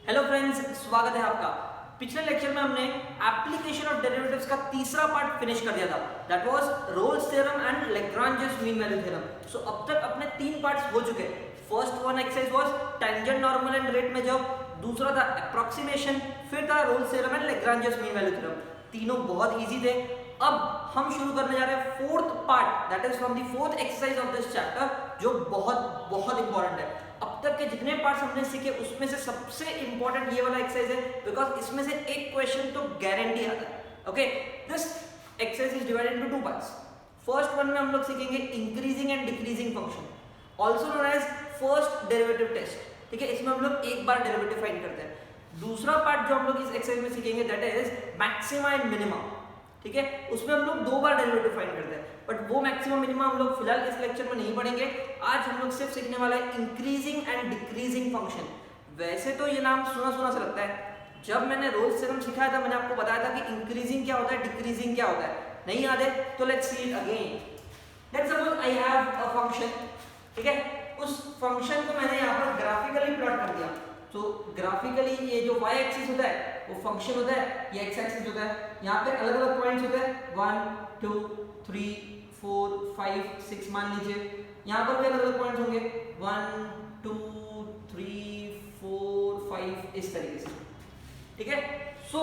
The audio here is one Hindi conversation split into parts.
हेलो फ्रेंड्स, स्वागत है आपका। पिछले लेक्चर में हमने एप्लीकेशन ऑफ डेरिवेटिव्स का तीसरा पार्ट फिनिश कर दिया था, that was Rolle's theorem and Lagrange's mean value theorem. So अब तक अपने तीन पार्ट्स हो चुके हैं। First one exercise was tangent normal and rate measure, दूसरा था अप्रॉक्सीमेशन, फिर था Rolle's theorem and Lagrange's mean value theorem. तीनों बहुत इजी थे। अब हम शुरू करने जा रहे हैं fourth part, that is from the fourth exercise of this chapter, जो बहुत बहुत इंपॉर्टेंट है। अब तक के जितने पार्ट्स हमने सीखे उसमें से सबसे इंपॉर्टेंट ये वाला एक्सरसाइज है, बिकॉज इसमें से एक क्वेश्चन तो गारंटी आता है। Okay, this exercise is divided into two parts. First one में हम लोग सीखेंगे increasing and decreasing function, also known as first derivative test. ठीक है, इसमें हम लोग एक बार डेरिवेटिव फाइंड करते हैं। दूसरा पार्ट जो हम लोग इस एक्सरसाइज में सीखेंगे that is maxima and minima. ठीक है, उसमें हम लोग दो बार डेरिवेटिव फाइंड करते हैं, बट वो मैक्सिमम मिनिमम हम लोग फिलहाल इस लेक्चर में नहीं पढ़ेंगे। आज हम लोग सिर्फ सीखने वाला है इंक्रीजिंग एंड डिक्रीजिंग फंक्शन। वैसे तो ये नाम सुना सुना सा लगता है। जब मैंने रोल्स थ्योरम सिखाया था, मैंने आपको बताया था कि इंक्रीजिंग क्या होता है, डिक्रीजिंग क्या होता है। नहीं याद है तो let's see it again. Let's suppose I have a function. ठीक है, उस फंक्शन को मैंने यहाँ पर ग्राफिकली प्लॉट कर दिया। तो ग्राफिकली ये जो y एक्सिस होता है वो फंक्शन होता है, ये x एक्सिस होता है। यहाँ पे अलग अलग पॉइंट्स होते हैं, 1 2 3 4 5 6 मान लीजिए। यहाँ पर भी अलग अलग पॉइंट्स होंगे, 1 2 3 4 5 इस तरीके से। ठीक है, सो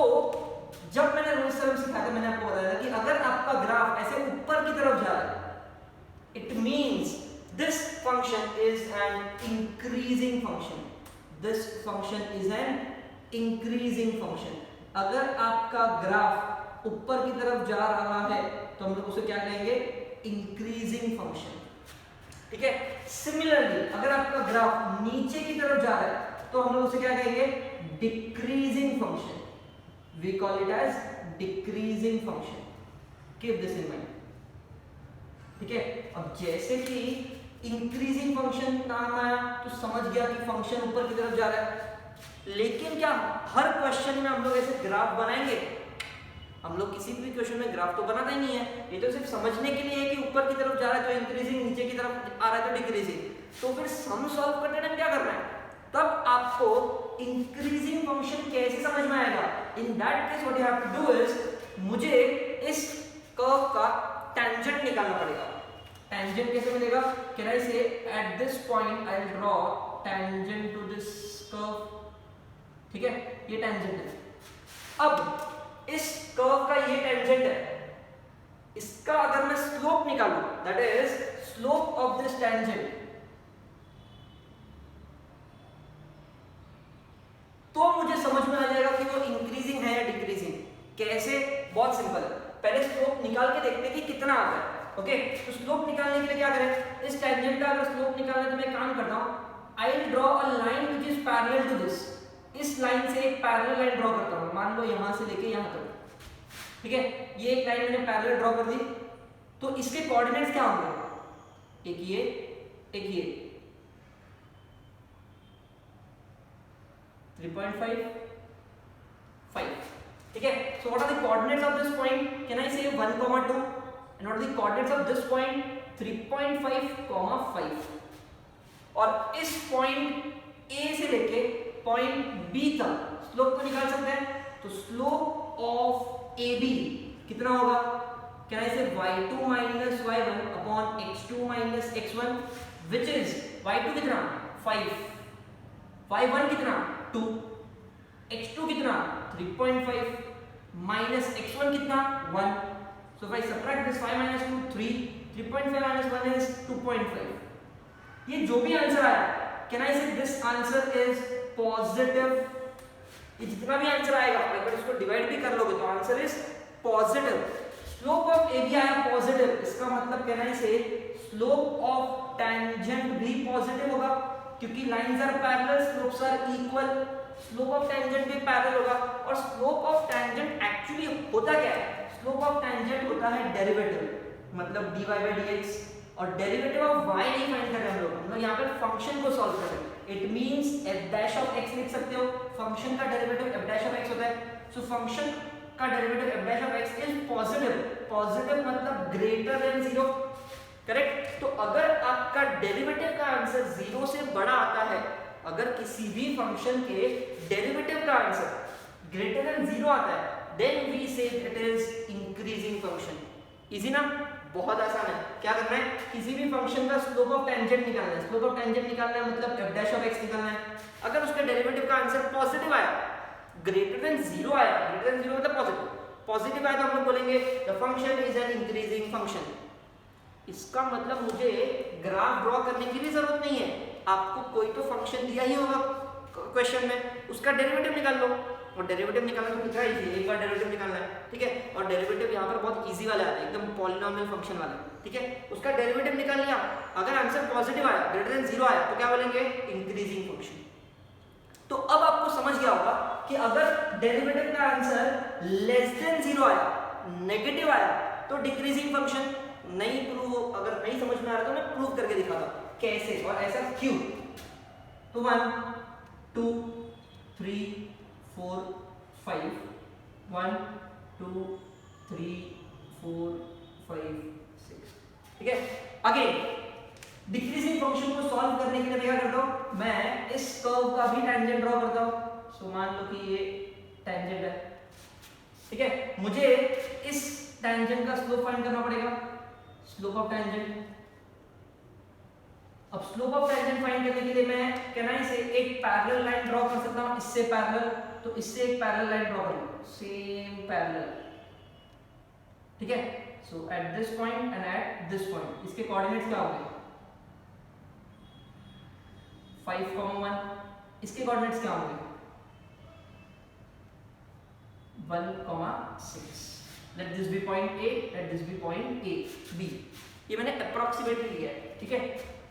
जब मैंने रोल्स थ्योरम सिखाया था, मैंने आपको बताया था कि अगर आपका ग्राफ ऐसे ऊपर की तरफ जा रहा है, it means this function is an increasing function. This function is an increasing function। अगर आपका ग्राफ ऊपर की तरफ जा रहा है तो हम लोग उसे क्या कहेंगे, इंक्रीजिंग फंक्शन। ठीक है, सिमिलरली अगर आपका ग्राफ नीचे की तरफ जा रहा है तो हम लोग उसे क्या कहेंगे, decreasing function. We call it as decreasing function. Keep this in mind. ठीक है, अब जैसे कि इंक्रीजिंग फंक्शन नाम आया तो समझ गया कि फंक्शन ऊपर की तरफ जा रहा है। लेकिन क्या हर क्वेश्चन में हम लोग ऐसे ग्राफ बनाएंगे? हम लोग किसी भी क्वेश्चन में ग्राफ तो बनाते ही नहीं है। ये तो सिर्फ समझने के लिए है कि ऊपर की तरफ जा रहा है तो इंक्रीजिंग, नीचे की तरफ आ रहा है तो डिक्रीजिंग। तो फिर सम सॉल्व करने टाइम क्या करना है, तब आपको इंक्रीजिंग फंक्शन कैसे समझ में आएगा। In that case what you have to do is, मुझे इस कर्व का टेंजेंट निकालना पड़ेगा। टेंजेंट कैसे मिलेगा? Can I say at this point I will draw tangent to this curve. ठीक है, ये टेंजेंट है। अब इस कर्व का ये टेंजेंट है, इसका अगर मैं स्लोप निकालूं, that is slope of this tangent, तो मुझे समझ में आ जाएगा कि वो इंक्रीजिंग है या डिक्रीजिंग। कैसे? बहुत सिंपल है। पहले स्लोप निकाल के देखते हैं कि कितना आता है। ओके, तो स्लोप निकालने के लिए क्या करें, इस टेंजेंट का अगर स्लोप निकालना है तो मैं काम करता हूं, I will draw a line which is parallel to this. इस लाइन से एक पैरेलल लाइन ड्रॉ करता हूं, मान लो यहां से लेके यहां तक। ठीक है, ये एक लाइन मैंने पैरेलल ड्रॉ कर दी। तो इसके कोऑर्डिनेट्स क्या होंगे, एक ये एक ये, 3.5 5। ठीक है, so what are the coordinates of this point? Can I say 1, 2? And what are the coordinates of this point? 3.5, 5। और इस पॉइंट A से लेके पॉइंट B तक स्लोप को निकाल सकते हैं। तो स्लोप ऑफ AB कितना होगा? Can I say y2 minus y1 upon x2 minus x1, which is y2 कितना 5, y1 कितना 2, x2 कितना 3.5 minus x1 कितना 1। So if I subtract this 5 minus 2 3, 3.5 minus 1 is 2.5। ये जो भी आंसर आया, can I say this answer is positive? ये जितना भी आंसर आएगा अगर इसको डिवाइड भी कर लोगे तो answer is positive. Slope of AB आया पॉजिटिव, इसका मतलब can I say slope of tangent भी पॉजिटिव होगा, क्योंकि lines are parallel, slopes are equal. Slope of tangent भी पैरेलल होगा। और स्लोप ऑफ टेंजेंट एक्चुअली होता क्या है, स्लोप ऑफ टेंजेंट होता है डेरिवेटिव, मतलब dy by dx। और डेरिवेटिव ऑफ y नहीं फाइंड कर रहे हम लोग यहाँ पे फंक्शन को सॉल्व कर रहे हैं। It means f dash of x लिख सकते हो, फंक्शन का derivative f dash of x होता है। सो फंक्शन का derivative f dash of x is positive. Positive मतलब ग्रेटर देन 0। करेक्ट। तो अगर आपका डेरिवेटिव का आंसर 0 से बड़ा आता है, अगर किसी भी फंक्शन के डेरिवेटिव का आंसर ग्रेटर देन 0 आता है, देन वी से it is increasing function. Easy ना, बहुत आसान है। क्या करना है, किसी भी फंक्शन का स्लोप ऑफ टेंजेंट निकालना है। स्लोप ऑफ टेंजेंट निकालना है मतलब f डैश ऑफ x निकालना है। अगर उसके डेरिवेटिव का आंसर पॉजिटिव आया, ग्रेटर देन 0 आया, ग्रेटर देन 0 मतलब पॉजिटिव आया, तो हम लोग बोलेंगे the function is an increasing function. इसका मतलब मुझे ग्राफ ड्रॉ करने की भी जरूरत नहीं है, आपको कोई तो फंक्शन दिया ही होगा क्वेश्चन में, उसका डेरिवेटिव निकाल लो। और डेरिवेटिव निकालना तो कितना इजी है, एक बार डेरिवेटिव निकालना है, ठीक है। और डेरिवेटिव यहाँ पर बहुत इजी वाला आता है, एकदम पॉलिनोमियल फंक्शन वाला, ठीक है। उसका डेरिवेटिव निकाल लिया, अगर आंसर पॉजिटिव आया, ग्रेटर देन 0 आया, तो क्या बोलेंगे, इंक्रीजिंग फंक्शन। तो अब आपको समझ गया होगा कि अगर डेरिवेटिव का आंसर लेस देन 0 आया, नेगेटिव आया, तो डिक्रीजिंग फंक्शन। नहीं प्रूव, अगर नहीं समझ में आ रहा तो मैं प्रूव करके दिखाता हूं कैसे और ऐसा क्यों। तो 1 2 3 4 5 1 2 3 4 5 6, ठीक है। अगेन डिक्रीजिंग फंक्शन को सॉल्व करने के लिए क्या करता हूं, मैं इस कर्व का भी टेंजेंट ड्रॉ करता हूं। सो मान लो कि ये टेंजेंट है, ठीक है। मुझे इस टेंजेंट का स्लोप फाइंड करना पड़ेगा, स्लोप ऑफ टेंजेंट। अब स्लोप ऑफ टेंजेंट फाइंड करने के लिए मैं कैनाई से एक पैरेलल लाइन ड्रॉ कर सकता हूं, इससे पैरेलल, तो इससे एक पैरेलल लाइन ड्रॉ कर लो, सेम पैरेलल, ठीक है। So at this point and at this point, इसके कोऑर्डिनेट्स क्या होंगे, 5, 1, इसके कोऑर्डिनेट्स क्या होंगे, 1, 6। Let this be point A, let this be point A, B। ये मैंने अप्रॉक्सीमेटली लिया है, ठीक है।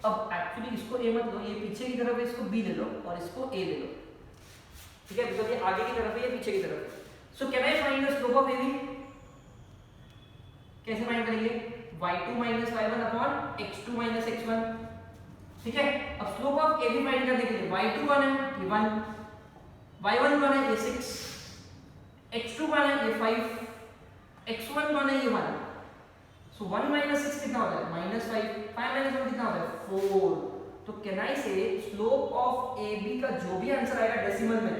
अब एक्चुअली इसको A मत लो, ये पीछे की तरफ है, इसको B ले लो और इसको A ले लो, ठीक है, बिकॉज़ ये आगे की तरफ है, ये पीछे की तरफ है। So can I find the slope of AB? कैसे फाइंड करेंगे, y2 - y1 upon x2 - x1, ठीक है। अब स्लोप ऑफ AB फाइंड करने के लिए y2 कौन है, ये 1, y1 कौन है, ये 6, x2 कौन है, ये 5, x1 कौन है, ये 1। सो 1 - 6 कितना होता है, -5, 5 - 1 कितना होता है, 4। तो कैन आई से स्लोप ऑफ AB का जो भी आंसर आएगा डेसिमल में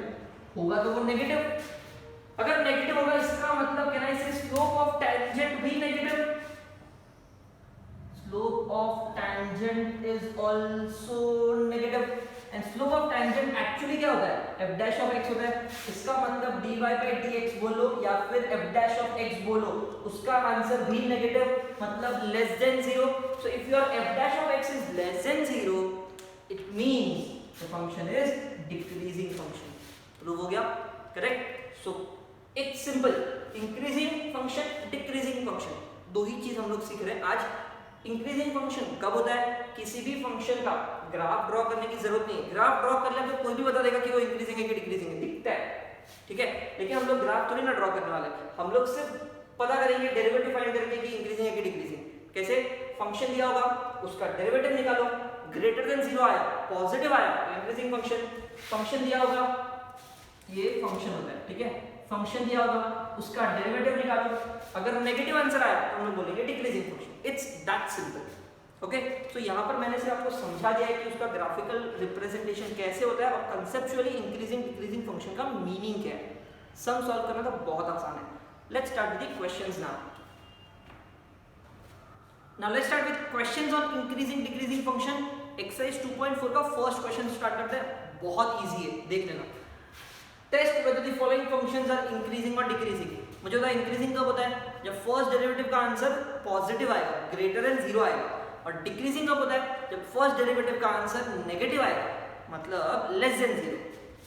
होगा तो वो नेगेटिव। अगर नेगेटिव होगा इसका मतलब कैन आई से स्लोप ऑफ टेंजेंट भी negative, slope of tangent is also negative. And slope of tangent actually क्या होता है, f डैश ऑफ x होता है। इसका मतलब dy/dx बोलो या फिर f डैश ऑफ x बोलो, उसका आंसर भी नेगेटिव, मतलब less than 0। So if your f dash of x is less than 0, it means the function is decreasing function. Prove हो गया, correct. So it's simple, increasing function, decreasing function, दो ही चीज हम लोग सीख रहे हैं आज। इंक्रीजिंग फंक्शन कब होता है, किसी भी फंक्शन का ग्राफ ड्रॉ करने की जरूरत नहीं है। ग्राफ ड्रॉ कर ले तो कोई भी बता देगा कि वो इंक्रीजिंग है कि डिक्रीजिंग है, दिखता है, ठीक है। लेकिन हम लोग ग्राफ थोड़ी ना ड्रॉ करने वाले, हम लोग सिर्फ पता करेंगे डेरिवेटिव फाइंड करके कि इंक्रीजिंग है कि डिक्रीजिंग। कैसे, फंक्शन दिया होगा, उसका डेरिवेटिव निकालो, ग्रेटर देन 0 आया, पॉजिटिव आया तो इंक्रीजिंग फंक्शन। फंक्शन दिया होगा, ये फंक्शन होता है, ठीक है। फंक्शन दिया होगा, उसका डेरिवेटिव निकालो, अगर नेगेटिव आंसर आया तो हम लोग बोलेंगे decreasing function. It's that simple, okay. तो यहाँ पर मैंने सिर्फ आपको समझा दिया है कि उसका ग्राफिकल रिप्रेजेंटेशन कैसे होता है और कंसेप्चुअली इंक्रीजिंग डिक्रीजिंग फंक्शन का मीनिंग क्या है। सम सॉल्व करना तो बहुत आसान है। Let's start with the questions now. Now let's start with questions on increasing decreasing function. Exercise 2.4 का फर्स्ट क्वेश्चन स्टार्ट करते हैं, बहुत इजी है, देख लेना। Test whether the following functions are increasing और डिक्रीजिंग। मुझे पता है इंक्रीजिंग कब होता है, जब फर्स्ट डेरिवेटिव का आंसर पॉजिटिव आएगा, ग्रेटर देन 0 आएगा। और डिक्रीजिंग कब होता है, जब फर्स्ट डेरिवेटिव का आंसर नेगेटिव आएगा, मतलब less than 0।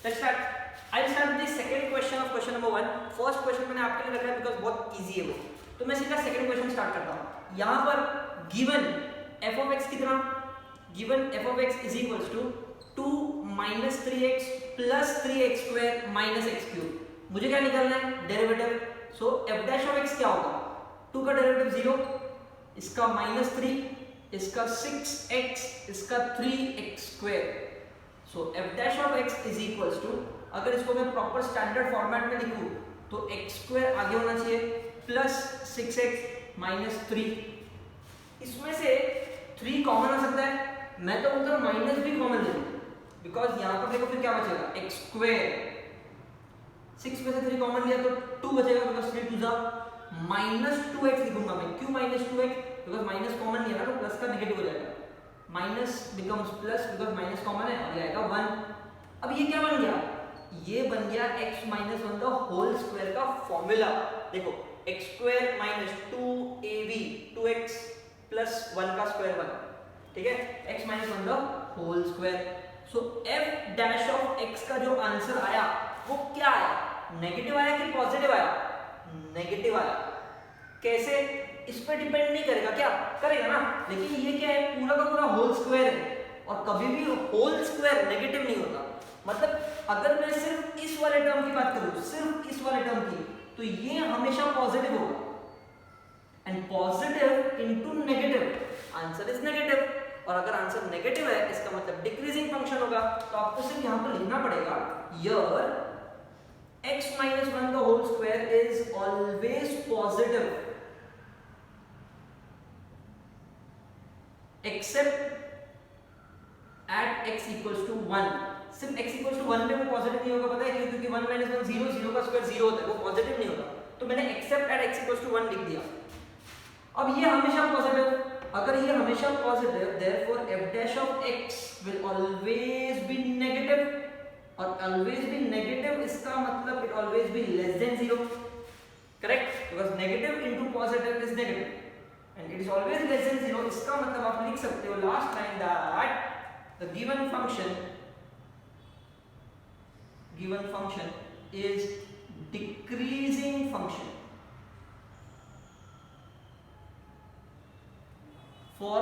Let's start. I will start with the second question of question number 1। First question मैंने आपके लिए रखा है बिकॉज़ बहुत इजी है वो, तो मैं सीधा सेकंड क्वेश्चन स्टार्ट करता हूं। यहां पर गिवन f of x कितना, given f of x is equals to 2 - 3x plus 3x square minus x cube। मुझे क्या निकालना है, derivative. So f dash of x क्या होगा, 2 का डेरिवेटिव 0, इसका -3, इसका 6x, इसका 3x square। So f dash of x is equals to, अगर इसको मैं प्रॉपर स्टैंडर्ड फॉर्मेट में लिखूं तो x square आगे होना चाहिए प्लस 6x माइनस 3। इसमें से 3 कॉमन आ सकता है, मैं तो बोलता हूं माइनस भी कॉमन ले लो, बिकॉज यहाँ पर देखो फिर क्या बचेगा एक्स स्क्वायर, 6 में से 3 कॉमन लिया तो 2 बचेगा बिकॉज 3 टू जा -2x लिखूंगा मैं। क्यों -2x? बिकॉज माइनस कॉमन लिया ना तो प्लस का नेगेटिव हो जाएगा, minus becomes plus because minus common है और ये आएगा 1। अब ये क्या बन गया? ये बन गया x माइनस 1 का होल स्क्वायर का फॉर्मूला। देखो x square minus 2ab 2x plus 1 का स्क्वायर 1, ठीक है, x माइनस 1 का whole square. So f dash of x का जो आंसर आया वो क्या आया? नेगेटिव आया कि पॉजिटिव आया? नेगेटिव आया। कैसे? इस पर डिपेंड नहीं करेगा, क्या करेगा ना, लेकिन ये क्या है, पूरा का पूरा होल स्क्वायर है और कभी भी होल स्क्वायर नेगेटिव नहीं होता। मतलब अगर मैं सिर्फ इस वाले टर्म की बात करूं, सिर्फ इस वाले टर्म की, तो ये हमेशा पॉजिटिव होगा, and positive into negative answer is negative. और अगर आंसर नेगेटिव है इसका मतलब डिक्रीजिंग फंक्शन होगा। तो आपको सिर्फ यहां पर लिखना पड़ेगा हियर x minus 1 का whole square is always positive except at x equals to 1। सिर्फ x equals to 1 पे वो पॉजिटिव नहीं होगा, पता है क्यों? क्योंकि 1 minus 1 0, 0 का स्क्वायर 0 होता है, वो पॉजिटिव नहीं होता। तो मैंने accept at x equals to 1 लिख दिया। अब ये हमेशा पॉजिटिव, अगर ये हमेशा positive, therefore f dash of x will always be negative, और always be negative इसका मतलब it always be less than 0, correct? Because negative into positive is negative and it is always less than 0। इसका मतलब आप लिख सकते हो last line that the given function is decreasing function for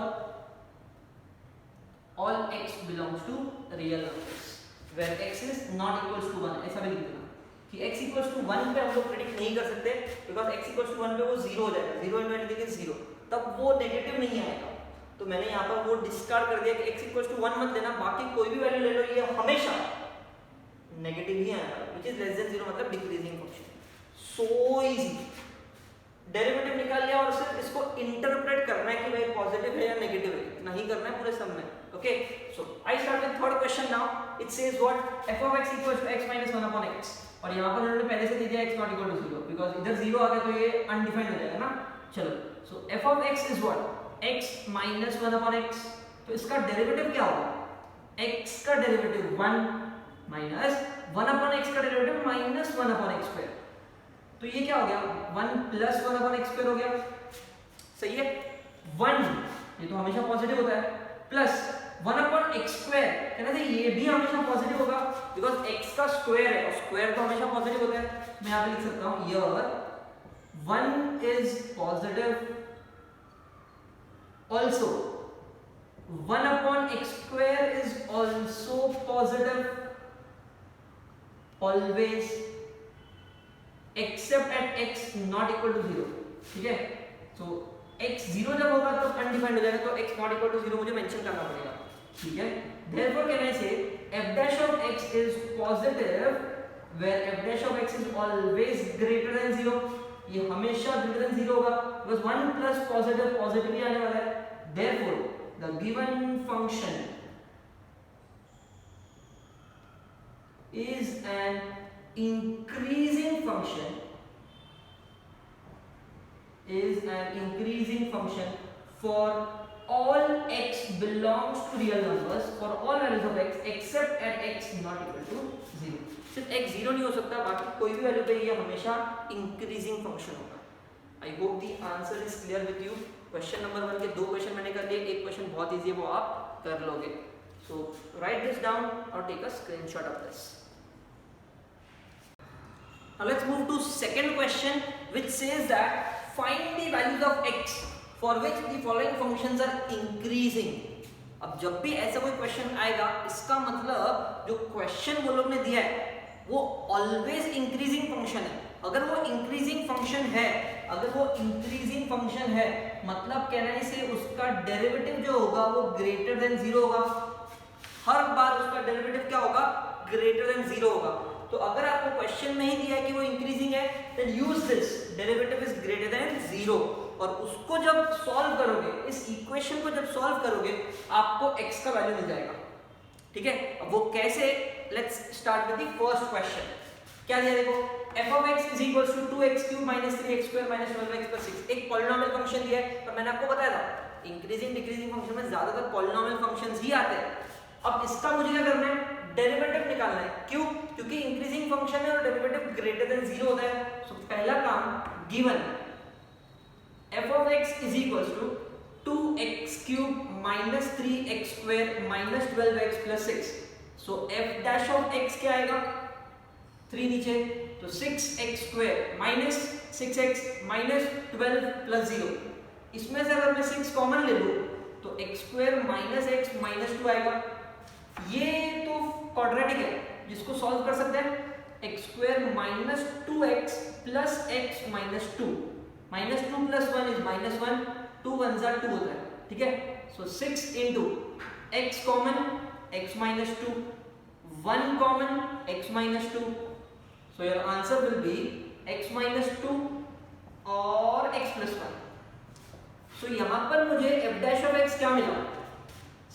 all x belongs to real numbers where x is not equals to 1। ऐसा भी लिख देना कि x equals to 1 पे हम लोग प्रेडिक्ट नहीं कर सकते बिकॉज x equals to 1 पे वो 0 हो जाएगा, 0 into anything is 0, तब वो नेगेटिव नहीं आएगा। तो मैंने यहाँ पर वो डिस्कार्ड कर दिया कि x equals to 1 मत लेना, बाकी कोई भी वैल्यू ले लो, ये हमेशा नेगेटिव ही आएगा, which is less than 0 मतलब decreasing function. So easy, derivative निकाल लिया और सिर्फ इसको इंटरप्रेट करना है कि भाई पॉजिटिव है या नेगेटिव है, नहीं करना है पूरे सम में। Okay, so I start with third question now. It says what f of x equals to x minus 1 upon x, और यहां पर उन्होंने पहले से दे दिया x not equal to 0 because इधर 0 आ गया तो ये अनडिफाइंड हो जाएगा ना। चलो, सो f of x is what x minus 1 upon x, तो इसका डेरिवेटिव क्या होगा? x का डेरिवेटिव 1 माइनस 1 upon x का derivative minus 1 upon x square, तो ये क्या हो गया 1 प्लस 1 अपॉन x स्क्वायर हो गया, सही है। 1 ये तो हमेशा पॉजिटिव होता है, प्लस 1 अपॉन x स्क्वायर कहना था ये भी हमेशा पॉजिटिव होगा बिकॉज़ x का स्क्वायर है और स्क्वायर तो हमेशा पॉजिटिव होता है। मैं यहां पे लिख सकता हूं here 1 is positive also 1 upon x square is also positive always except at x not equal to 0, ठीक है। so x 0 जब होगा तो अनडिफाइंड हो जाएगा, तो x not equal to 0 मुझे मेंशन करना पड़ेगा, ठीक है। therefore can I say f dash of x is positive where f dash of x is always greater than 0, ये हमेशा greater than 0 होगा because 1 plus positive पॉजिटिव ही आने वाला है। therefore the given function is an increasing function for all x belongs to real numbers for all values of x except at x not equal to 0। सिर्फ x 0 नहीं हो सकता, बाकी कोई भी वैल्यू पे ये हमेशा इंक्रीजिंग फंक्शन होगा। I hope the answer is clear with you. Question number 1 के 2 क्वेश्चन मैंने कर लिए, एक क्वेश्चन बहुत इजी है वो आप कर लोगे। सो राइट दिस डाउन और take a screenshot of this. Now let's move to second question which says that find the values of x for which the following functions are increasing। अब जब भी ऐसा कोई क्वेश्चन आएगा इसका मतलब जो क्वेश्चन वो लोग ने दिया है वो ऑलवेज इंक्रीजिंग फंक्शन है। अगर वो इंक्रीजिंग फंक्शन है मतलब कहने से उसका डेरिवेटिव जो होगा वो ग्रेटर देन 0 होगा, हर बार उसका डेरिवेटिव क्या होगा ग्रेटर देन 0 होगा। तो अगर आपको क्वेश्चन में ही दिया है कि वो इंक्रीजिंग है then use this derivative is greater than 0 और उसको जब सॉल्व करोगे, इस इक्वेशन को जब सॉल्व करोगे आपको x का वैल्यू मिल जाएगा। ठीक है, अब वो कैसे, let's start with the first question. क्या दिया देखो, f of x is equals to 2x cube minus 3x square minus 12x plus 6। एक पॉलिनोमियल फंक्शन दिया है, पर मैंने आपको बताया था इंक्रीजिंग डिक्रीजिंग फंक्शन में ज्यादातर पॉलिनोमियल फंक्शंस ही आते हैं। अब इसका मुझे क्या करना है, डेरिवेटिव निकालना है। क्यों? क्योंकि इंक्रीजिंग फंक्शन है और डेरिवेटिव ग्रेटर देन 0 होता है। सो पहला काम, given f of x is equals to 2x cube minus 3x square minus 12x plus 6। So f dash of x क्या आएगा, 3 नीचे, तो 6x square minus 6x minus 12 plus 0। इसमें से अगर मैं 6 कॉमन ले लूं तो x square minus x minus 2 आएगा। ये तो क्वाड्रेटिक है, जिसको सॉल्व कर सकते हैं। x square minus 2x plus x minus 2, minus 2 plus 1 is minus 1, 2 1s are 2 होता है, ठीक है। सो 6 into x common x minus 2, 1 common x minus 2, so your answer will be x minus 2 और x plus 1। so यहां पर मुझे f dash of x क्या मिला,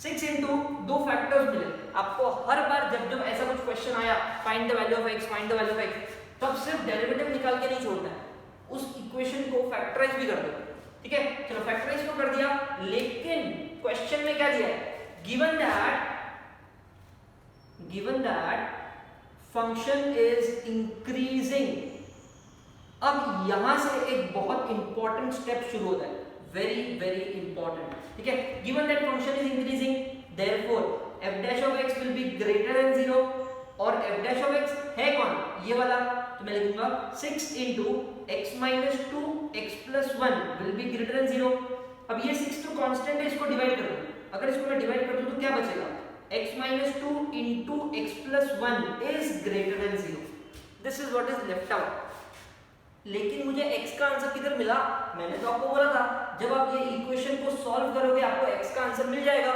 6 into दो फैक्टर्स मिले। आपको हर बार जब जब ऐसा कुछ क्वेश्चन आया, find the value of x, find the value of x, तब सिर्फ डेरिवेटिव निकाल के नहीं छोड़ना है, उस इक्वेशन को फैक्टराइज भी कर दो, ठीक है। चलो फैक्टराइज तो कर दिया, लेकिन क्वेश्चन में क्या दिया है, given that function is increasing। अब यहां से एक बहुत इंपॉर्टेंट स्टेप शुरू होता है, वेरी वेरी इंपॉर्टेंट, ठीक है। given that function is increasing, therefore f dash of x will be greater than 0। और f dash of x है कौन, ये वाला, तो मैं लिखूंगा 6 into x minus 2 x plus 1 will be greater than 0। अब ये 6 तो कांस्टेंट है, इसको डिवाइड कर दूं, अगर इसको मैं डिवाइड कर दूं तो क्या बचेगा, x minus 2 into x plus 1 is greater than 0। this is what is left out। लेकिन मुझे x का आंसर किधर मिला, मैंने तो आपको बोला था जब आप ये इक्वेशन को सॉल्व करोगे आपको x का आंसर मिल जाएगा।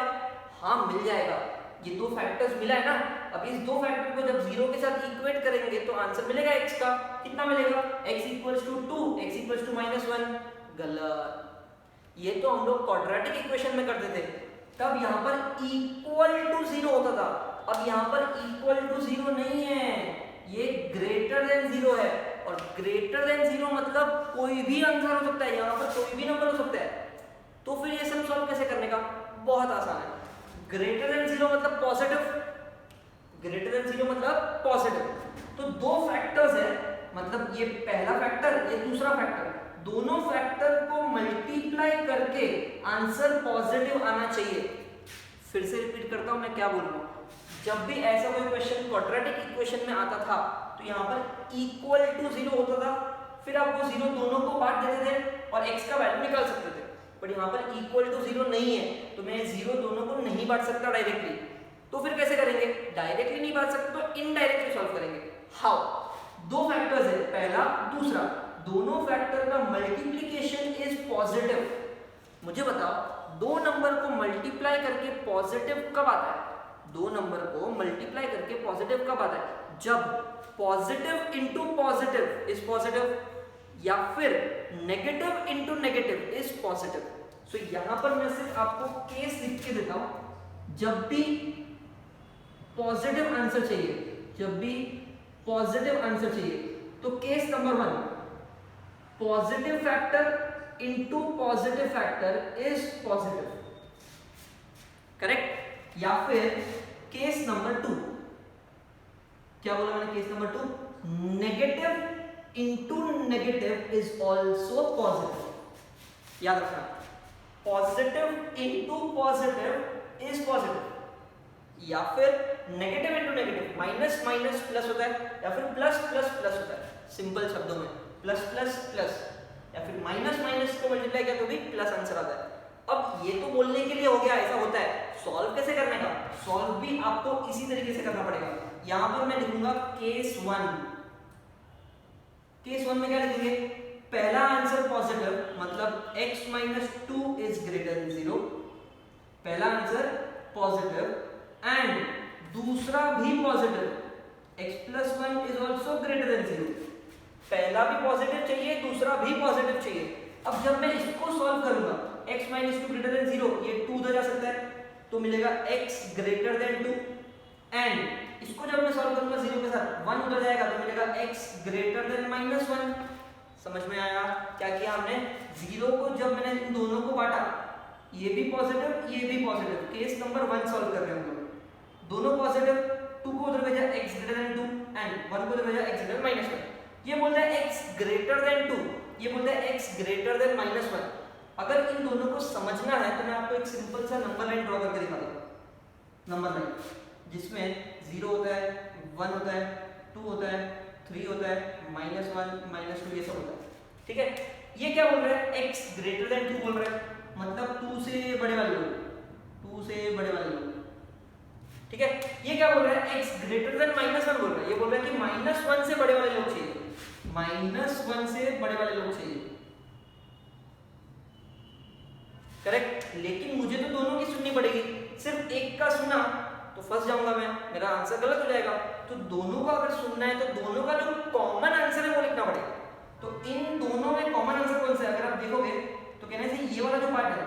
हाँ मिल जाएगा, ये दो फैक्टर्स मिला है ना। अब इस दो फैक्टर को जब 0 के साथ इक्वेट करेंगे तो आंसर मिलेगा x का, कितना मिलेगा, x equals to 2, x equals to minus 1। गलत, ये तो हम लोग क्वाड्रेटिक इक्वेशन में करते थे, तब यहाँ पर इक्वल टू 0 होता था। अब यहाँ पर इक्वल टू 0 नहीं है, ये ग्रेटर देन 0 है, और ग्रेटर देन 0 मतलब कोई भी आंसर हो सकता है, यहाँ पर कोई भी नंबर हो सकता है। तो फिर ये सब सॉल्व कैसे करने का, बहुत आसान है। ग्रेटर देन 0 मतलब पॉजिटिव, ग्रेटर देन 0 मतलब पॉजिटिव। तो दो फैक्टर्स है, मतलब ये पहला फैक्टर, ये दूसरा फैक्टर, दोनों फैक्टर को मल्टीप्लाई करके आंसर पॉजिटिव आना चाहिए। फिर से रिपीट करता हूं मैं क्या बोल रहा हूं, जब भी ऐसा कोई क्वेश्चन क्वाड्रेटिक इक्वेशन में आता था तो यहाँ पर इक्वल टू 0 होता था, फिर आप वो 0 दोनों को बांट देते थे और x का वैल्यू निकाल सकते थे। बट यहाँ पर इक्वल टू 0 नहीं है, तो मैं 0 दोनों को नहीं बांट सकता डायरेक्टली। तो फिर कैसे करेंगे, डायरेक्टली नहीं बांट सकते तो इनडायरेक्टली सॉल्व करेंगे। हाउ, दो फैक्टर्स है, पहला दूसरा, दोनों फैक्टर का मल्टीप्लिकेशन इज पॉजिटिव। मुझे बताओ दो नंबर को मल्टीप्लाई करके पॉजिटिव कब आता है, दो नंबर को मल्टीप्लाई करके पॉजिटिव कब आता है, जब positive into positive is positive, या फिर negative into negative is positive. So यहां पर मैं सिर्फ आपको केस लिख के देता हूं, जब भी पॉजिटिव आंसर चाहिए, जब भी पॉजिटिव आंसर चाहिए तो case number 1, positive factor into positive factor is positive, correct. या फिर केस नंबर 2, क्या बोला मैंने, case number 2, negative into negative is also positive. याद रखना, positive into positive is positive, या फिर negative into negative, minus minus plus होता है, या फिर प्लस प्लस प्लस होता है। सिंपल शब्दों में प्लस प्लस प्लस, या फिर माइनस माइनस को मल्टीप्लाई किया तो भी प्लस आंसर आता है। अब ये तो बोलने के लिए हो गया ऐसा होता है, सॉल्व कैसे करने का, सॉल्व भी आपको इसी तरीके से करना पड़ेगा। यहां पर मैं लिखूंगा केस 1, केस 1 में क्या लिखेंगे, पहला आंसर पॉजिटिव मतलब x minus 2 is greater than 0, पहला आंसर पॉजिटिव, एंड दूसरा भी positive, x plus 1 is also greater than 0, पहला भी पॉजिटिव चाहिए, दूसरा भी पॉजिटिव चाहिए। अब जब मैं इसको सॉल्व करूंगा, x माइनस 2 ग्रेटर देन 0, ये 2 उधर जा सकता है तो मिलेगा x ग्रेटर देन 2, एंड इसको जब मैं सॉल्व करूंगा 0 के साथ 1 उधर जाएगा तो मिलेगा x ग्रेटर देन -1। समझ में आया क्या किया हमने? 0 को जब मैंने इन दोनों को बांटा, ये भी पॉजिटिव ये भी पॉजिटिव, केस नंबर 1 सॉल्व कर रहे हैं हम लोग। दोनों पॉजिटिव, 2 को उधर भेजा x ग्रेटर देन 2 एंड 1 को उधर भेजा x ग्रेटर देन -1। ये बोलता है x ग्रेटर देन 2, ये बोलता है x ग्रेटर देन -1। अगर इन दोनों को समझना है तो मैं आपको एक सिंपल सा नंबर लाइन ड्रॉ करके दिखाता हूं। नंबर लाइन जिसमें 0 होता है, 1 होता है, 2 होता है, 3 होता है, -1 -2 ये सब होता है। ठीक है, ये क्या बोल रहा है? x ग्रेटर देन 2 बोल रहा है, मतलब 2 से बड़े वाले लोग, 2 से बड़े वाले लोग। ठीक है, ये क्या बोल रहा है? x ग्रेटर देन -1 बोल रहा है, ये बोल रहा है कि -1 से बड़े वाले लोग चाहिए, -1 से बड़े वाले लोग चाहिए। करेक्ट, लेकिन मुझे तो दोनों की सुननी पड़ेगी, सिर्फ एक का सुना तो फंस जाऊंगा मैं, मेरा आंसर गलत हो जाएगा। तो दोनों का अगर सुनना है तो दोनों का जो कॉमन आंसर है वो लिखना पड़ेगा। तो इन दोनों में कॉमन आंसर कौन सा है? अगर आप देखोगे तो कहने से ये वाला जो पार्ट है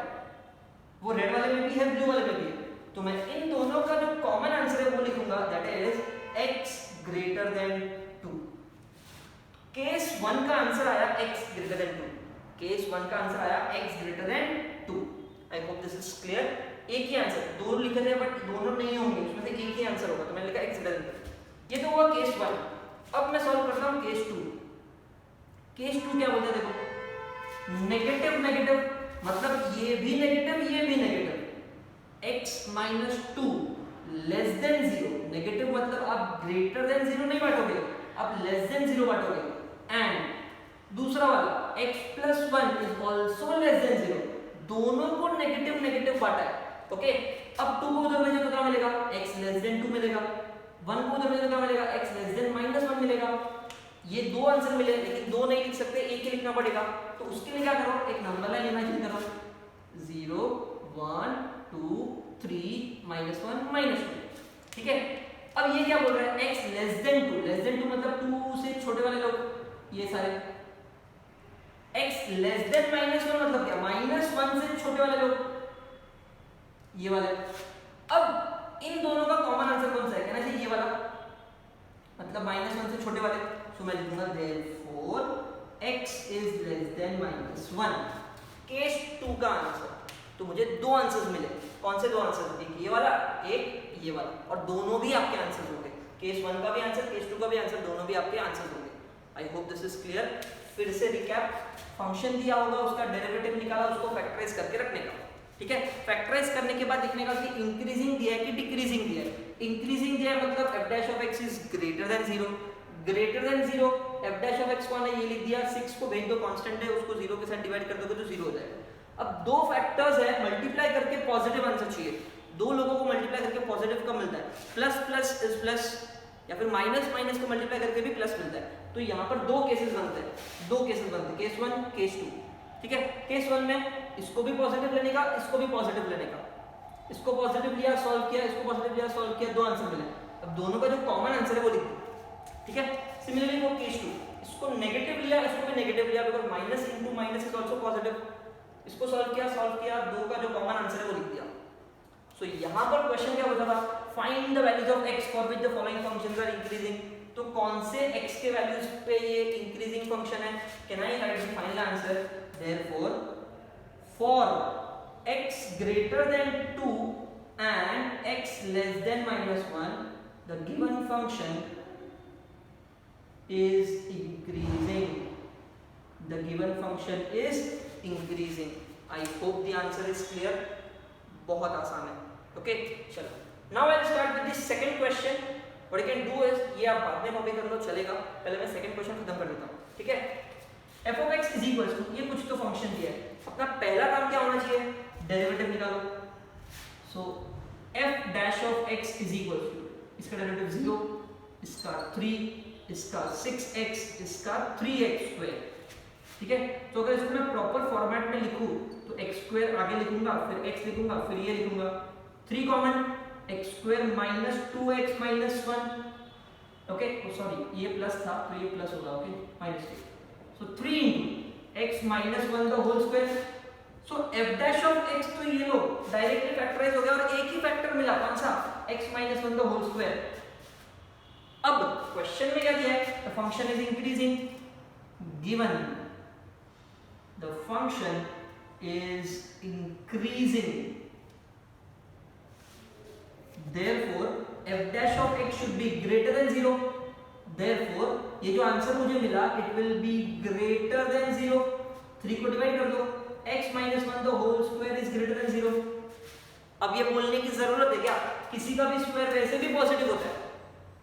वो रेड वाले में भी है, ब्लू वाले में भी है, तो मैं इन दोनों का जो कॉमन आंसर है वो लिखूंगा, that is x greater then 2। Case 1 का आंसर आया x ग्रेटर देन 2, केस 1 का आंसर आया x greater then 2। I hope this is clear. एक ही आंसर, दो लिखे थे बट दोनों नहीं होंगे, उसमें से एक ही आंसर होगा, तो मैंने लिखा x ग्रेटर देन 2। ये तो हुआ केस 1। अब मैं सॉल्व करता हूं केस 2। केस 2 क्या बोलते हैं? देखो, नेगेटिव नेगेटिव मतलब ये भी नेगेटिव ये भी negative, x -2 less than 0। Negative मतलब आप ग्रेटर देन 0 नहीं बांटोगे, आप लेस देन 0 बांटोगे। एंड दूसरा वाला x + 1 is also less than 0, दोनों को नेगेटिव नेगेटिव बांटा है। ओके, अब 2 को उधर भेजो तो क्या मिलेगा? x लेस देन 2 मिलेगा। 1 को उधर भेजो तो क्या मिलेगा? x लेस देन -1 मिलेगा। ये दो आंसर मिले, लेकिन दो नहीं लिख सकते, एक ही लिखना पड़ेगा। तो उसके लिए क्या करो? एक नंबर लाइन इमेजिन करो, 0 1 2 3 -1 -2। ठीक है, अब ये क्या बोल रहा है? x less than 2, less than 2 मतलब 2 से छोटे वाले लोग, ये सारे। x लेस देन -1 मतलब क्या? -1 से छोटे वाले लोग, ये वाले। अब इन दोनों का कॉमन आंसर कौन सा है? कहना चाहिए ये वाला, मतलब -1 से छोटे वाले। सो मैं लिखूंगा therefore x is less than -1। Case 2 का आंसर। तो मुझे दो आंसर्स मिले। कौन से दो आंसर? एक ये वाला, एक ये वाला, और दोनों भी आपके आंसर होंगे। केस 1 का भी आंसर, केस 2 का भी आंसर, दोनों भी आपके आंसर होंगे। I hope this is clear. फिर से रिकैप, फंक्शन दिया होगा, उसका डेरिवेटिव निकाला, उसको फैक्टराइज करके रखने का। ठीक है, फैक्टराइज करने के बाद देखने का कि इंक्रीजिंग दिया है कि डिक्रीजिंग दिया है। इंक्रीजिंग दिया है मतलब f' is greater than 0, greater than 0 f' कौन है? ये लिख दिया। 6 को भेज दो, कांस्टेंट है, उसको 0 के साथ डिवाइड कर दोगे तो 0 हो जाएगा। अब दो फैक्टर्स है, मल्टीप्लाई करके पॉजिटिव आंसर चाहिए। दो लोगों को मल्टीप्लाई करके पॉजिटिव कब मिलता है? प्लस प्लस इज प्लस, या फिर माइनस माइनस को मल्टीप्लाई करके भी प्लस मिलता है। तो यहाँ पर दो केसेस बनते हैं, केस 1 केस 2। ठीक है, केस 1 में इसको भी पॉजिटिव लेने का, इसको भी पॉजिटिव लेने का। इसको पॉजिटिव लिया, सॉल्व किया, इसको पॉजिटिव लिया, सॉल्व किया, दो आंसर मिले। अब दोनों का जो कॉमन आंसर है वो लिख दो। ठीक है, सिमिलरली वो केस 2, इसको नेगेटिव लिया, इसको भी नेगेटिव लिया, because minus into minus is also positive. इसको सॉल्व किया, दो का जो कॉमन आंसर है वो लिख दिया। सो यहाँ पर क्वेश्चन क्या होता था? Find the values of x for which the following functions are increasing. तो कौन से x के वैल्यूज पे ये इंक्रीजिंग फंक्शन है? Can I write the final answer? Therefore for x greater than 2 and x less than -1, the given function is increasing. The given function is increasing. I hope the answer is clear. बहुत आसान है. Okay, चलो. Now I'll start with the second question. What you can do is, ये आप बाद में कॉपी कर लो चलेगा. पहले मैं second question खत्म कर देता हूँ. ठीक है? f of x is equals to, ये कुछ तो फंक्शन दिया है. अपना पहला काम क्या होना चाहिए? डेरिवेटिव निकालो। सो f dash of x is equals to, इसका डेरिवेटिव 0, इसका 3, इसका 6x, इसका 3x स्क्वायर। ठीक है, तो अगर इसको मैं प्रॉपर फॉर्मेट में लिखूं तो x स्क्वायर आगे लिखूंगा, फिर x लिखूंगा, फिर ये लिखूंगा, 3 common, x square minus 2x minus 1। Okay, sorry ये प्लस था तो ये प्लस होगा। Okay, minus 2, so 3 into x minus 1 the whole square। so f dash of x तो ये लो डायरेक्टली फैक्टराइज हो गया और एक ही फैक्टर मिला, कौन सा? x minus one the whole square. अब क्वेश्चन में क्या दिया है, the function is increasing, given the function is increasing, therefore f dash of x should be greater than 0, therefore ये जो आंसर मुझे मिला it will be greater than 0, 3 को डिवाइड कर दो, x minus 1 the whole square is greater than 0। अब ये बोलने की जरूरत है क्या, किसी का भी स्क्वायर वैसे भी पॉजिटिव होता है,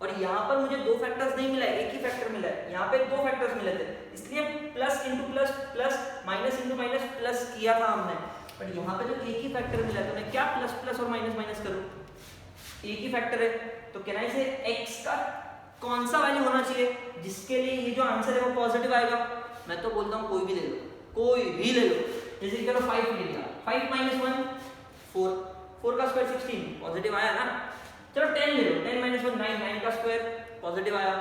और यहाँ पर मुझे दो फैक्टर्स नहीं मिला है, एक ही फैक्टर मिला है, यहाँ पे दो फैक्टर्स मिले थे, इसलिए plus into plus plus minus into minus plus किया था हमने, बट यहाँ पे जो एक ही फैक्टर मिला है तो मैं क्या प्लस प्लस और माइनस माइनस करूँ, एक ही फैक्टर है, तो कहना है इसे x का कौन सा वैल्यू होना चाहिए जिसके लिए ये जो आंसर है वो पॉजिटिव आएगा। मैं तो बोलता हूँ कोई भी ले लो, कोई भी ले लो, जैसे कि करो 5 ले लिया, 5 माइनस 1 4, 4 का स्क्वायर 16 पॉजिटिव आया ना, चलो 10 ले लो, 10 माइनस 1 9, 9 का स्क्वायर पॉजिटिव आया।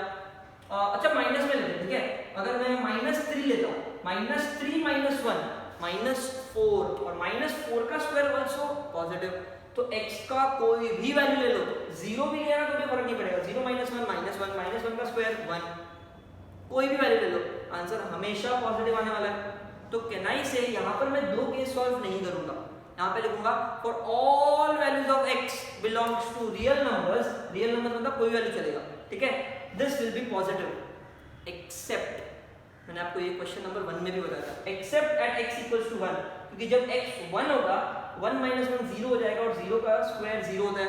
अच्छा माइनस में लेते हैं, ठीक है, अगर मैं माइनस 3 लेता हूँ, माइनस 3 माइनस 1 माइनस 4 और माइनस 4 का स्क्वायर ऑल्सो पॉजिटिव, तो x का कोई भी वैल्यू ले लो, 0 भी लेना तो भी फर्क नहीं पड़ेगा, 0 माइनस 1 माइनस 1 का स्क्वायर 1, कोई भी वैल्यू ले लो, आंसर हमेशा पॉजिटिव आने वाला है। तो केनाई से यहाँ पर मैं दो केस सॉल्व नहीं करूंगा, यहाँ पे लिखूंगा for all values of x belongs to real numbers, real number मतलब कोई वैल्यू चलेगा, ठीक है, this will be positive except, मैंने आपको ये क्वेश्चन नंबर 1 में भी बताया था, except at x equals to 1, क्योंकि जब x 1 होगा 1 माइनस 1 0 हो जाएगा और 0 का स्क्वायर 0 होता है,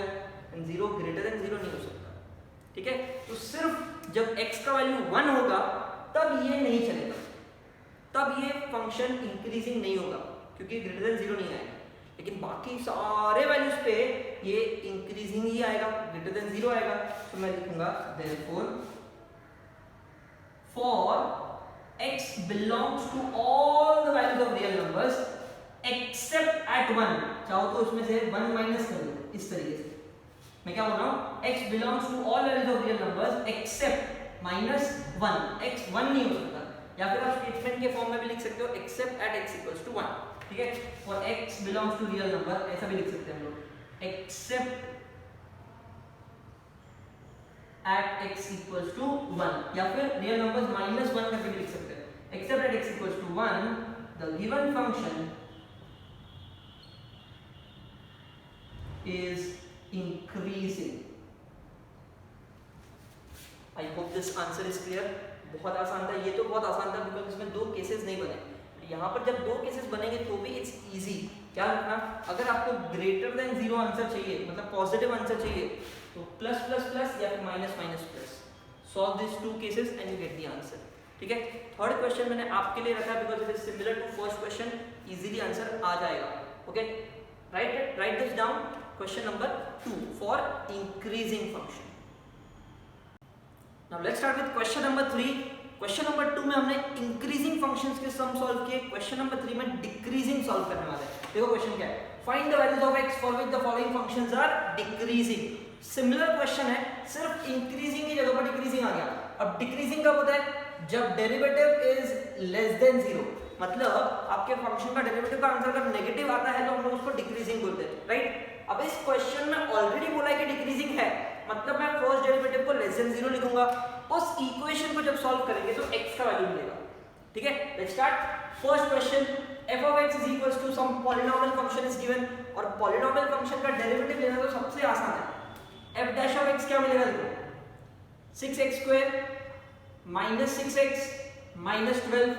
एंड 0 ग्रेटर देन 0 नहीं हो सकता, ठीक है, तो सिर्फ जब x का वैल्यू 1 होगा तब ये नहीं चलेगा, तब ये फंक्शन इंक्रीजिंग नहीं होगा क्योंकि ग्रेटर देन 0 नहीं आएगा, लेकिन बाकी सारे वैल्यूज पे ये इंक्रीजिंग ही आएगा, ग्रेटर देन 0 आएगा, तो मैं लिखूंगा therefore for x belongs to all the values of real numbers except at 1, चाहो तो उसमें से 1 माइनस कर दो, इस तरीके से मैं क्या बोल रहा हूँ, x belongs to all values of real numbers except minus 1, x 1 नहीं हो सकता, या फिर आप स्टेटमेंट के फॉर्म में भी लिख सकते हो except at x equals to 1, ठीक है, for x belongs to real number ऐसा भी लिख सकते हैं हम लोग, except at x equals to 1, या फिर real numbers minus 1 करके भी लिख सकते हैं, except at x equals to 1 the given function is increasing। I hope this answer is clear। बहुत आसान था, ये तो बहुत आसान था बिकॉज इसमें दो केसेस नहीं बने, यहाँ पर जब दो केसेस बनेंगे तो भी इट्स इजी। क्या रखना, अगर आपको ग्रेटर देन 0 आंसर चाहिए, मतलब पॉजिटिव आंसर चाहिए, तो प्लस प्लस प्लस या फिर minus minus plus, solve this two cases and you get the answer, ठीक है। थर्ड क्वेश्चन मैंने आपके लिए रखा because it is similar to first question, easily answer आ जाएगा, okay. Right this down, question number 2 for increasing function. Now let's start with question number 3। Question number 2 में हमने इंक्रीजिंग फंक्शंस के सम सॉल्व किए, क्वेश्चन नंबर 3 में डिक्रीजिंग सॉल्व करने वाले हैं। देखो क्वेश्चन क्या है, find the values of x for which the following functions are decreasing. Similar question है, सिर्फ इंक्रीजिंग की जगह पर डिक्रीजिंग आ गया। अब डिक्रीजिंग कब होता है, जब डेरिवेटिव इज लेस देन 0, मतलब आपके फंक्शन का डेरिवेटिव का आंसर अगर नेगेटिव आता है तो हम लोग उसको डिक्रीजिंग बोलते हैं, राइट। अब इस क्वेश्चन में ऑलरेडी बोला है कि डिक्रीजिंग है, मतलब मैं फर्स्ट डेरिवेटिव को लेस देन 0 लिखूंगा, उस इक्वेशन को जब सॉल्व करेंगे तो x का वैल्यू मिलेगा, ठीक है। Let's start first question, f of x is equals to some polynomial function is given, और पॉलिनोमियल फंक्शन का डेरिवेटिव लेना तो सबसे आसान है। f dash of x क्या मिलेगा, देखो 6x square minus 6x minus 12,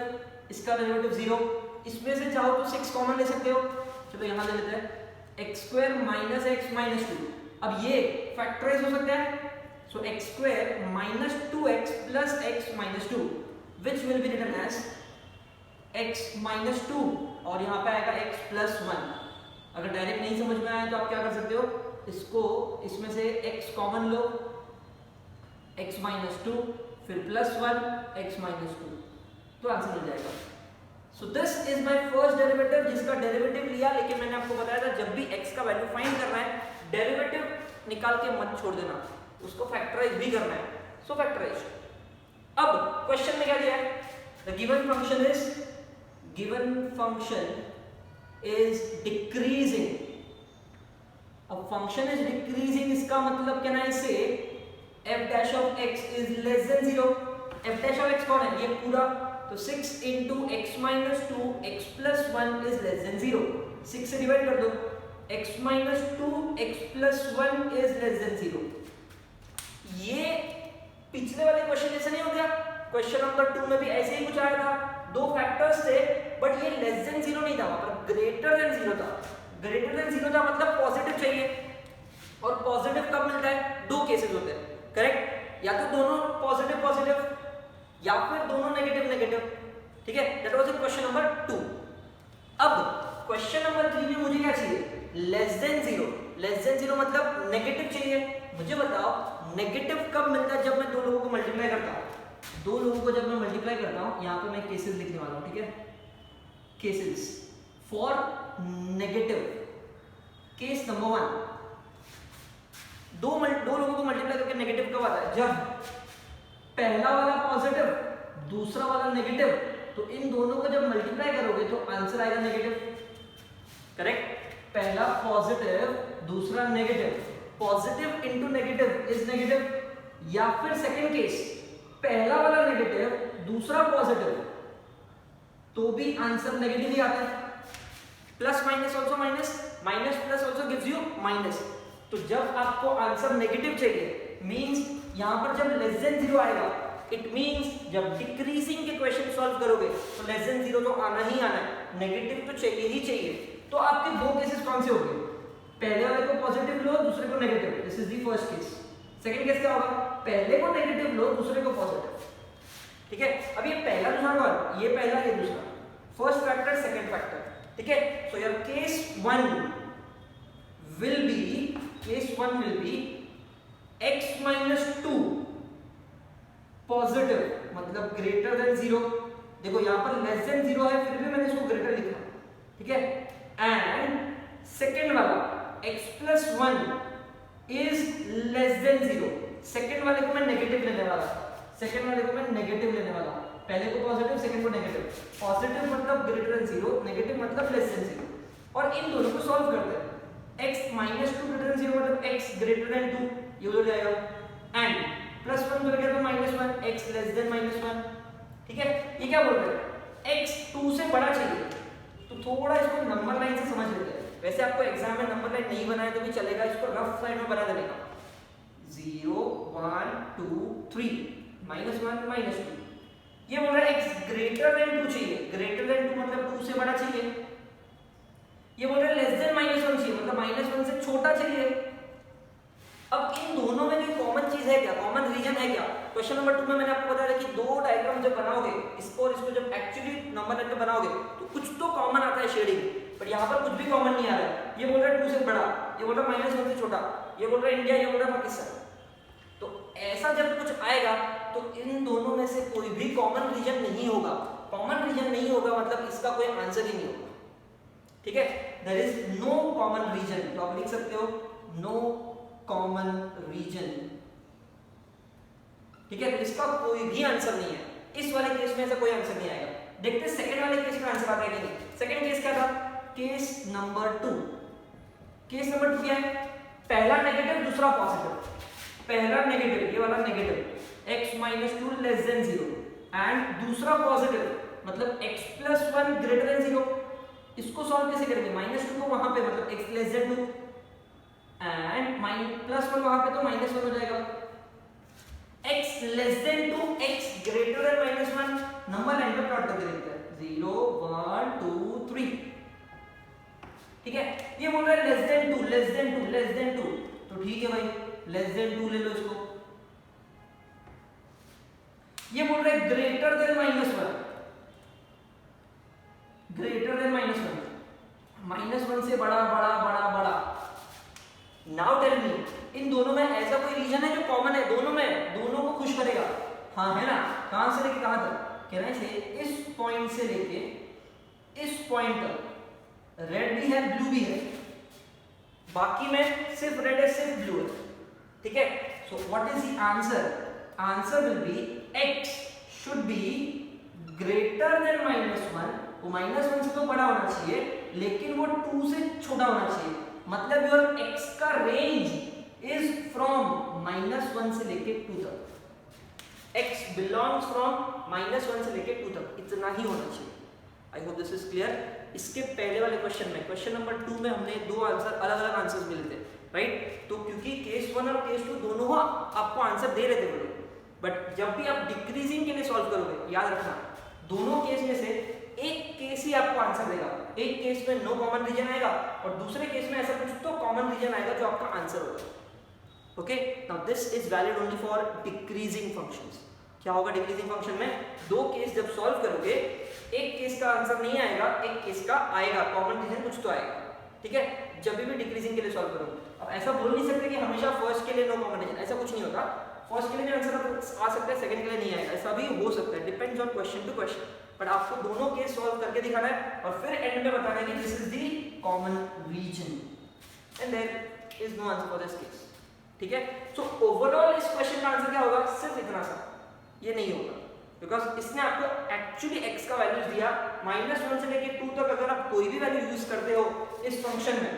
इसका डेरिवेटिव 0, इसमें से चाहो तो 6 कॉमन ले सकते हो, चलो यहाँ ले लेते हैं x square minus x minus 2, अब ये फैक्टराइज हो सकता है, so x square minus 2x plus x minus 2 which will be written as x minus 2 और यहाँ पे आएगा x plus 1। अगर डायरेक्ट नहीं समझ में आया तो आप क्या कर सकते हो, इसको इसमें से x कॉमन लो, x minus 2 फिर plus 1 x minus 2, तो आंसर मिल जाएगा। So this is my first derivative जिसका डेरिवेटिव लिया, लेकिन मैंने आपको बताया था जब भी x का वैल्यू फाइंड करना है डेरिवेटिव निकाल के मत छोड़ देना, उसको फैक्टराइज भी करना है, सो फैक्टराइज। अब क्वेश्चन में क्या दिया है, the given function is decreasing, अब फंक्शन इज डिक्रीजिंग, इसका मतलब कैन आई से f dash of x is less than 0. f dash of x कौन है? ये पूरा, तो 6 into x minus 2 x plus 1 is less than 0. 6 से डिवाइड कर दो, x minus 2 x plus 1 is less than 0. ये पिछले वाले क्वेश्चन जैसे नहीं हो गया? क्वेश्चन नंबर 2 में भी ऐसे ही कुछ आया था, दो फैक्टर्स थे बट ये लेस देन 0 नहीं था, वहां पर ग्रेटर देन 0 था. ग्रेटर देन 0 था मतलब पॉजिटिव चाहिए, और पॉजिटिव कब मिलता है? दो केसेस होते हैं, करेक्ट? या तो दोनों पॉजिटिव पॉजिटिव या फिर दोनों नेगेटिव नेगेटिव. ठीक है, दैट वाज क्वेश्चन नंबर 2. अब क्वेश्चन नंबर 3 में मुझे क्या चाहिए? Less than 0. लेस देन 0 मतलब नेगेटिव चाहिए. मुझे बताओ नेगेटिव कब मिलता है? जब मैं दो लोगों को मल्टीप्लाई करता हूं. दो लोगों को जब मैं मल्टीप्लाई करता हूं, यहां पे मैं केसेस लिखने वाला हूं, ठीक है? Cases for negative. Case number 1, दो लोगों को मल्टीप्लाई करके नेगेटिव कब आता है? जब पहला वाला पॉजिटिव दूसरा वाला नेगेटिव, तो इन दोनों को जब मल्टीप्लाई करोगे तो आंसर आएगा नेगेटिव, करेक्ट? पहला पॉजिटिव दूसरा negative, positive into negative is negative. या फिर सेकंड केस, पहला वाला नेगेटिव दूसरा पॉजिटिव, तो भी आंसर नेगेटिव ही आता है. Plus minus also minus, minus plus also gives you minus. तो जब आपको आंसर नेगेटिव चाहिए, मींस यहां पर जब लेस देन 0 आएगा, इट मींस जब डिक्रीजिंग के क्वेश्चन सॉल्व करोगे तो लेस देन 0 तो आना ही आना है, नेगेटिव तो चाहिए ही चाहिए. तो आपके दो केसेस कौन से होंगे? पहले वाले को पॉजिटिव लो, दूसरे को negative. This is the first case. Second case क्या होगा? पहले को नेगेटिव लो, दूसरे को पॉजिटिव. ठीक है, अब ये पहला दूसरा कौन? ये पहला ये दूसरा. First factor second factor. ठीक है, so your case 1 will be x minus 2 positive मतलब ग्रेटर देन 0. देखो यहां पर लेस देन 0 है, फिर भी मैंने इसको ग्रेटर लिखा. ठीक है, एंड सेकंड वाला x plus 1 is less than 0. Second वाले को मैं नेगेटिव लेने वाला, सेकंड वाले को मैं नेगेटिव लेने वाला. पहले को पॉजिटिव, सेकंड को नेगेटिव. पॉजिटिव मतलब ग्रेटर देन 0, नेगेटिव मतलब लेस देन 0. और इन दोनों को सॉल्व करते हैं. x minus 2 greater than 0 मतलब x greater than 2, ये उधर जाएगा. एंड प्लस 1 उधर गया तो -1, x less than -1. ठीक है, ये क्या बोल रहे हैं? x 2 से बड़ा चाहिए. तो थोड़ा इसको नंबर लाइन से समझ लेते हैं. वैसे आपको एग्जाम में नंबर लाइन नहीं बनाए तो भी चलेगा, इसको रफ लाइन में बना देने का. 0 1 2 3 -1 -2. ये बोल रहा है x ग्रेटर देन 2 चाहिए. ग्रेटर देन 2 मतलब 2 से बड़ा चाहिए. ये बोल रहा है लेस देन -1 चाहिए, मतलब -1 से छोटा चाहिए. अब इन दोनों में जो कॉमन चीज है क्या? कॉमन रीजन है क्या? क्वेश्चन नंबर 2 में मैंने आपको बताया कि दो डायग्राम जब बनाओगे, इसको और इसको जब एक्चुअली नंबर लाइन पे बनाओगे तो कुछ तो कॉमन आता है शेडिंग, पर यहाँ पर कुछ भी कॉमन नहीं आ रहा है. ये बोल रहा है 2 से बड़ा, ये बोल रहा है -1 से छोटा, ये बोल रहा है इंडिया, ये बोल रहा है पाकिस्तान. तो ऐसा जब कुछ आएगा तो इन दोनों में से कोई भी कॉमन रीजन नहीं होगा. कॉमन रीजन नहीं होगा मतलब इसका कोई आंसर ही नहीं होगा. ठीक है, there is no common region. तो आप लिख सकते हो नो कॉमन रीजन. ठीक है, तो इसका कोई भी आंसर नहीं है. इस वाले केस में ऐसा कोई आंसर नहीं आएगा. देखते हैं सेकंड वाले केस में आंसर आता है कि नहीं. सेकंड केस क्या था? Case number 2. केस नंबर 2 क्या है? पहला नेगेटिव दूसरा पॉजिटिव. पहला नेगेटिव, ये वाला negative, x minus 2 less than 0, and दूसरा पॉजिटिव मतलब x plus 1 greater than 0. इसको सॉल्व कैसे करेंगे? -2 को वहां पे मतलब x less than 2 एंड +1 वहां पे तो -1 हो जाएगा. x less than 2 x greater than -1 number line पे प्लॉट करके देखते हैं. 0 1 2 3. ठीक है, ये बोल रहा है less than 2 less than 2 less than 2. तो ठीक है भाई, लेस देन 2 ले लो इसको. ये बोल रहा है ग्रेटर देन -1, ग्रेटर देन -1 से बड़ा बड़ा बड़ा बड़ा. नाउ टेल मी, इन दोनों में ऐसा कोई रीजन है जो कॉमन है? दोनों में, दोनों को खुश करेगा? हाँ है ना. कहां से लेके कहां तक? कहना से इस पॉइंट से लेके इस पॉइंट तक रेड भी है ब्लू भी है, बाकी में सिर्फ रेड है सिर्फ ब्लू है. ठीक है, so what is the answer? Answer will be x should be greater than -1. वो -1 से तो बड़ा होना चाहिए लेकिन वो 2 से छोटा होना चाहिए. मतलब योर x का रेंज इज फ्रॉम -1 से लेके 2 तक। x बिलोंग्स फ्रॉम -1 से लेके 2 तक, इतना ही होना चाहिए। I hope this is clear. इसके पहले वाले क्वेश्चन में, क्वेश्चन नंबर 2 में हमने दो आंसर अलग अलग आंसर्स मिले थे, राइट? तो क्योंकि केस 1 और केस 2 दोनों आपको आंसर दे रहे थे वो लोग, बट जब भी आप डिक्रीजिंग के लिए सॉल्व करोगे, याद रखना दोनों केस में से एक केस ही आपको आंसर देगा। एक केस में नो कॉमन रीजन आएगा और दूसरे केस में ऐसा कुछ तो कॉमन रीजन आएगा जो आपका आंसर होगा। Okay, now this is valid only for decreasing functions. क्या होगा डिक्रीजिंग फंक्शन में? दो केस जब सॉल्व करोगे, एक केस का आंसर नहीं आएगा, एक केस का आएगा, कॉमन रीजन कुछ तो आएगा, ठीक है? जब भी डिक्रीजिंग के लिए सॉल्व करोगे। अब ऐसा बोल नहीं सकते कि हमेशा फर्स्ट के लिए नो कॉमन रीजन, ऐसा कुछ नहीं होता। फर्स्ट के लिए भी आंसर आ सकता है, सेकंड के लिए नहीं आएगा, ऐसा भी हो सकता है, depends on question to question. But आपको दोनों केस सॉल्व करके दिखाना है और फिर एंड में बताना है कि this is the common region and there is no answer for this case, ठीक है? सो ओवरऑल इस क्वेश्चन का आंसर क्या होगा? सिर्फ इतना सा, ये नहीं होगा, बिकॉज इसने आपको एक्चुअली x का वैल्यूज दिया। -1 से लेके 2 तक अगर आप कोई भी वैल्यू यूज करते हो इस फंक्शन में,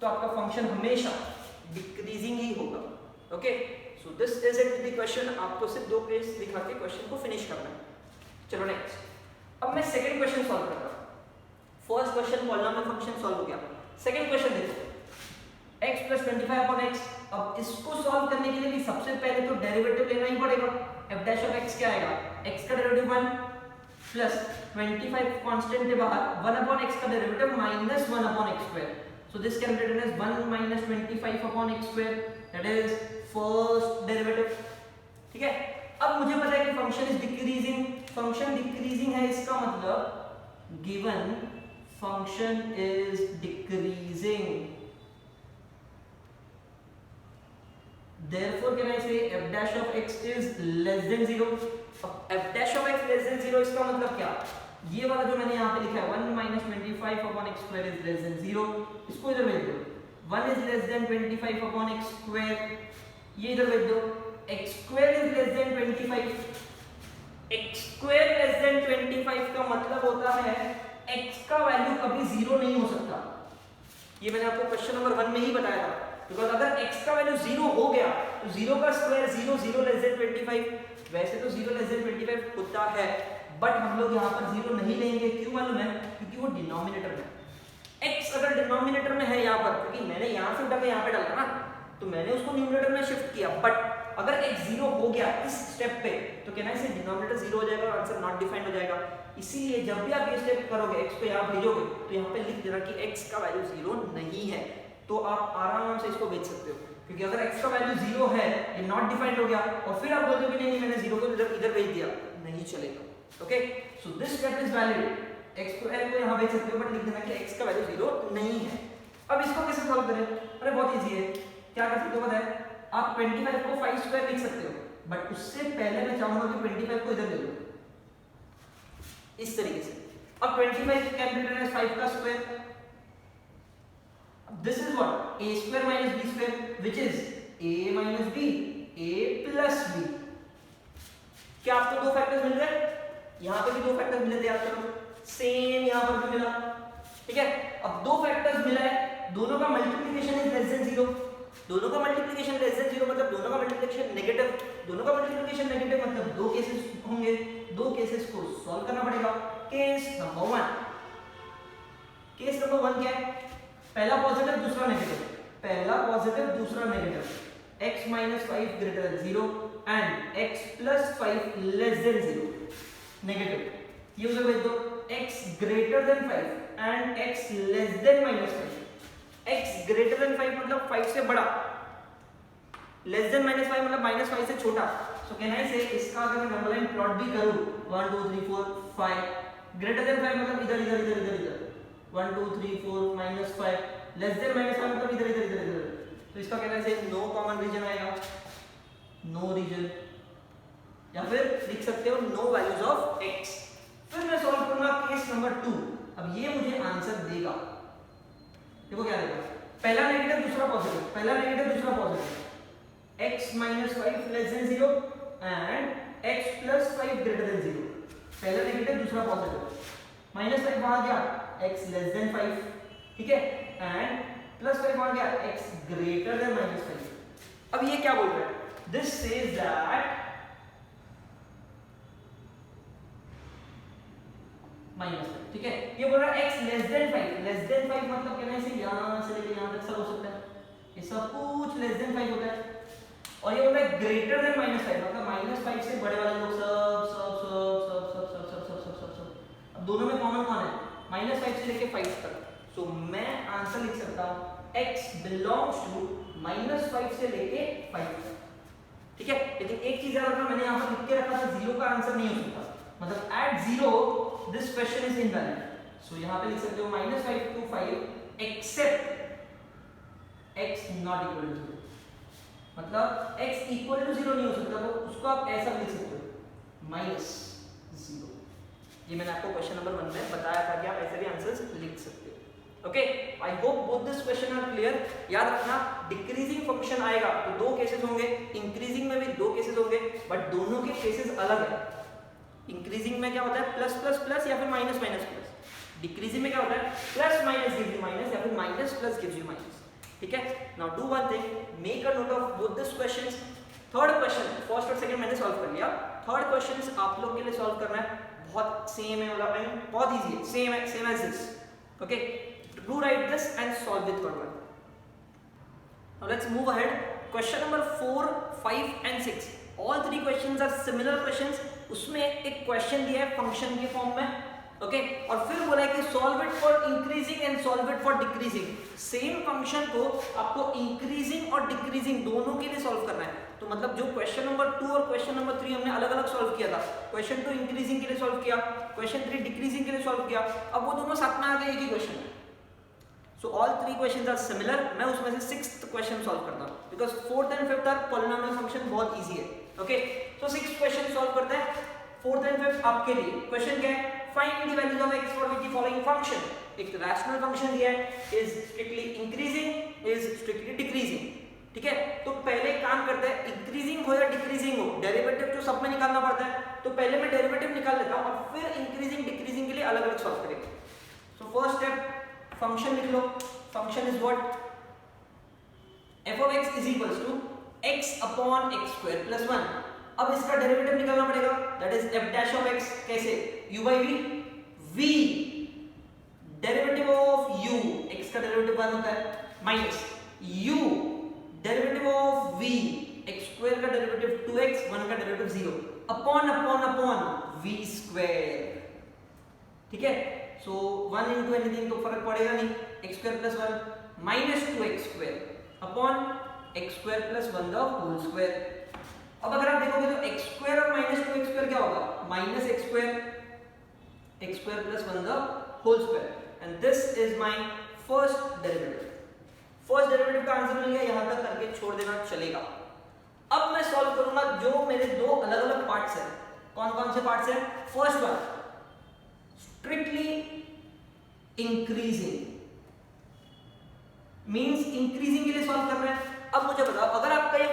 तो आपका फंक्शन हमेशा डिक्रीजिंग ही होगा। Okay, so this is it with the question. आपको सिर्फ दो केस दिखा के क्वेश्चन को फिनिश करना है। चलो नेक्स्ट, अब मैं सेकंड क्वेश्चन सॉल्व करता हूं। First question polynomial function solve हो गया। सेकंड क्वेश्चन देखो, x + 25/x। अब इसको सॉल्व करने के लिए भी सबसे पहले तो डेरिवेटिव लेना ही पड़ेगा। f' क्या आएगा? x का डेरिवेटिव 1 प्लस 25 कांस्टेंट के बाहर 1/x का derivative -1/x²। So this can be written as 1 - 25/x², that is first derivative, ठीक है? अब मुझे पता है कि function is decreasing, function decreasing है, इसका मतलब given function is decreasing, therefore can I say f' is less than 0। अब f' less than 0 इसका मतलब क्या? ये वाला जो मैंने यहाँ पे लिखा है 1 - 25/x² is less than 0, इसको इधर भेज दो। 1 is less than 25/x², ये इधर भेज दो। x² is less than 25, x² less than 25 का मतलब होता है x का वैल्यू कभी 0 नहीं हो सकता। ये मैंने आपको क्वेश्चन नंबर 1 में ही बताया था, बिकॉज अगर x का वैल्यू 0 हो गया तो 0 का स्क्वायर 0, 0 less than 25। वैसे तो 0 less than 25 होता है, बट हम लोग यहाँ पर 0 नहीं लेंगे। क्यों मालूम है? क्योंकि वो डिनोमिनेटर में, x अगर डिनोमिनेटर में है यहाँ पर, क्योंकि मैंने यहाँ से उठा के यहाँ पे डाला ना, तो मैंने उसको न्यूमरेटर में शिफ्ट किया। बट अगर x 0 हो गया इस स्टेप पे, तो कहना है इसे डिनोमिनेटर 0 हो जाएगा और आंसर नॉट डिफाइंड हो जाएगा। इसीलिए जब भी आप ये स्टेप करोगे, x को यहाँ भेजोगे, तो यहाँ पे लिख देना कि x का वैल्यू 0 नहीं है, तो आप आराम से इसको भेज सकते हो। क्योंकि अगर x का वैल्यू 0 है, ये नॉट डिफाइंड हो गया, और फिर आप बोलते हो कि नहीं मैंने 0 को इधर भेज दिया, नहीं चलेगा। Okay, so this step is valid. x को यहाँ भेज सकते हो, बट लिख देना कि x का वैल्यू 0 नहीं है। अब इसको कैसे सॉल्व करें? अरे बहुत इजी है। क्या कर सकते हो पता है? आप 25 को 5² लिख सकते हो, बट उससे पहले मैं चाहूंगा कि 25 को इधर ले लो, इस तरीके से। अब 25 कैन बी रिटन एज 5 का square. This is what? a² - b², which is a minus b, a plus b। क्या आपको दो फैक्टर्स मिल गए? यहाँ पे भी दो फैक्टर्स मिले थे, याद करो। सेम यहाँ पर भी मिला, ठीक है? अब दो फैक्टर्स मिला है, दोनों का मल्टीप्लिकेशन इज लेस देन 0। दोनों का मल्टीप्लिकेशन लेस देन 0 मतलब दोनों का मल्टीप्लिकेशन नेगेटिव। दोनों का मल्टीप्लिकेशन नेगेटिव मतलब दो केसेस होंगे, दो केसेस को सॉल्व करना पड़ेगा। केस नंबर 1, केस नंबर 1 क्या है? पहला पॉजिटिव दूसरा नेगेटिव, पहला पॉजिटिव दूसरा negative, x - 5 greater than 0 and x plus 5 less than 0, negative. ये उधर भेज दो। x greater than 5 and x less than -5। x greater than 5 मतलब 5 से बड़ा, less than -5 मतलब -5 से छोटा। सो कैन आई से इसका अगर मैं नंबर लाइन प्लॉट भी करूं 1 2 3 4 5, ग्रेटर देन 5 मतलब इधर इधर इधर इधर इधर 1 2 3 4 -5, लेस देन -5 मतलब इधर इधर इधर इधर। तो इसका कहना है नो कॉमन रीजन आएगा, नो रीजन, या फिर लिख सकते हो नो वैल्यूज ऑफ x। फिर मैं सॉल्व करूंगा केस नंबर 2। अब ये मुझे आंसर देगा, देखो क्या देगा? पहला नेगेटिव दूसरा पॉजिटिव, पहला नेगेटिव दूसरा positive, x - 5 less than 0 and x plus 5 greater than 0। पहला नेगेटिव दूसरा पॉजिटिव, -5 वहां गया, x less than 5, ठीक है, and +5 और क्या x ग्रेटर देन -5। अब ये क्या बोल रहा है? दिस सेज दैट -5, ठीक है। ये बोल रहा है x लेस देन 5 मतलब कहना है इसे यहां से लेके यहां तक सब हो सकता है, ये सब कुछ लेस देन 5 होता है। और ये बोल रहा है ग्रेटर देन -5 मतलब -5 से बड़े वाले लोग सब। अब दोनों में कॉमन कौन है? -5 से लेके 5 तक। सो मैं आंसर लिख सकता हूं x बिलोंग्स टू -5 से लेके 5 तक, ठीक है। लेकिन एक चीज याद रखना, मैंने यहां पर लिख के रखा था 0 का आंसर नहीं हो सकता, मतलब at 0 this question is invalid. So यहां पे लिख सकते हो -5 to 5 except x not equal to 0, मतलब x इक्वल टू 0 नहीं हो सकता, तो उसको आप ऐसा लिख सकते हो -0। ये मैंने आपको क्वेश्चन नंबर 1 में बताया था कि आप ऐसे भी आंसर्स लिख सकते हो। Okay, I hope both this question are clear. याद रखना डिक्रीजिंग फंक्शन आएगा तो दो केसेस होंगे, इंक्रीजिंग में भी दो केसेस होंगे, बट दोनों के केसेस अलग है। इंक्रीजिंग में क्या होता है प्लस प्लस प्लस या फिर माइनस माइनस प्लस, डिक्रीजिंग में क्या होता है plus minus gives you minus या फिर minus plus gives you minus, ठीक है। Now do one thing, make a note of both this questions. Third question, first और सेकंड मैंने सॉल्व कर लिया, थर्ड क्वेश्चन आप लोग के लिए सॉल्व करना है, बहुत सेम है, मतलब बहुत इजी है, same as this. Okay, do write this and solve the third one. Now let's move ahead. Question number 4, 5 and 6. All three questions are similar questions. उसमें एक क्वेश्चन दिया है फंक्शन के फॉर्म में, ओके, और फिर बोला है कि solve it for increasing and solve it for decreasing. Same function को आपको इंक्रीजिंग और डिक्रीजिंग दोनों के लिए सॉल्व करना है। तो मतलब जो क्वेश्चन नंबर 2 और क्वेश्चन नंबर 3 हमने अलग अलग सॉल्व किया था, क्वेश्चन 2 इंक्रीजिंग के लिए सॉल्व किया, क्वेश्चन 3 डिक्रीजिंग के लिए सॉल्व किया, अब वो दोनों साथ में आ गए एक ही क्वेश्चन में। So all three questions are similar. मैं उसमें से 6th question solve करता हूँ because 4th and 5th are polynomial function, बहुत easy है। Okay, so 6th question solve करते हैं। 4th and 5th आपके लिए question क्या है? Find the values of x for which the following function, एक rational function दिया है, is strictly increasing, is strictly decreasing, ठीक है। तो पहले काम करते हैं, इंक्रीजिंग हो या डिक्रीजिंग हो, डेरिवेटिव जो सब में निकालना पड़ता है, तो पहले मैं डेरिवेटिव निकाल लेता हूँ और फिर इंक्रीजिंग डिक्रीजिंग के लिए अलग अलग सॉल्व करेंगे। सो फर्स्ट स्टेप, फंक्शन लिख लो। Function is what? f of x is equals to x upon x square plus 1। अब इसका डेरिवेटिव निकालना पड़ेगा, that is f dash of x, कैसे? u by v, v derivative of u, x का डेरिवेटिव 1 होता है, minus u derivative of v, x square का डेरिवेटिव 2x, 1 का derivative 0, upon upon upon v square, ठीक है। सो 1 into एनीथिंग तो फर्क पड़ेगा नहीं, x square plus 1 minus 2x square upon x square plus 1 the whole square. अब अगर आप देखोगे तो x स्क्वायर और माइनस 2x स्क्वायर क्या होगा? Minus x square plus 1 the whole square, and this is my first derivative. First derivative का आंसर मिल गया, यहां तक करके छोड़ देना चलेगा। अब मैं सॉल्व करूंगा जो मेरे दो अलग अलग पार्ट्स हैं। कौन कौन से पार्ट्स हैं? First one strictly increasing, means increasing के लिए सॉल्व कर रहे हैं। अब मुझे बताओ, अगर आपका ये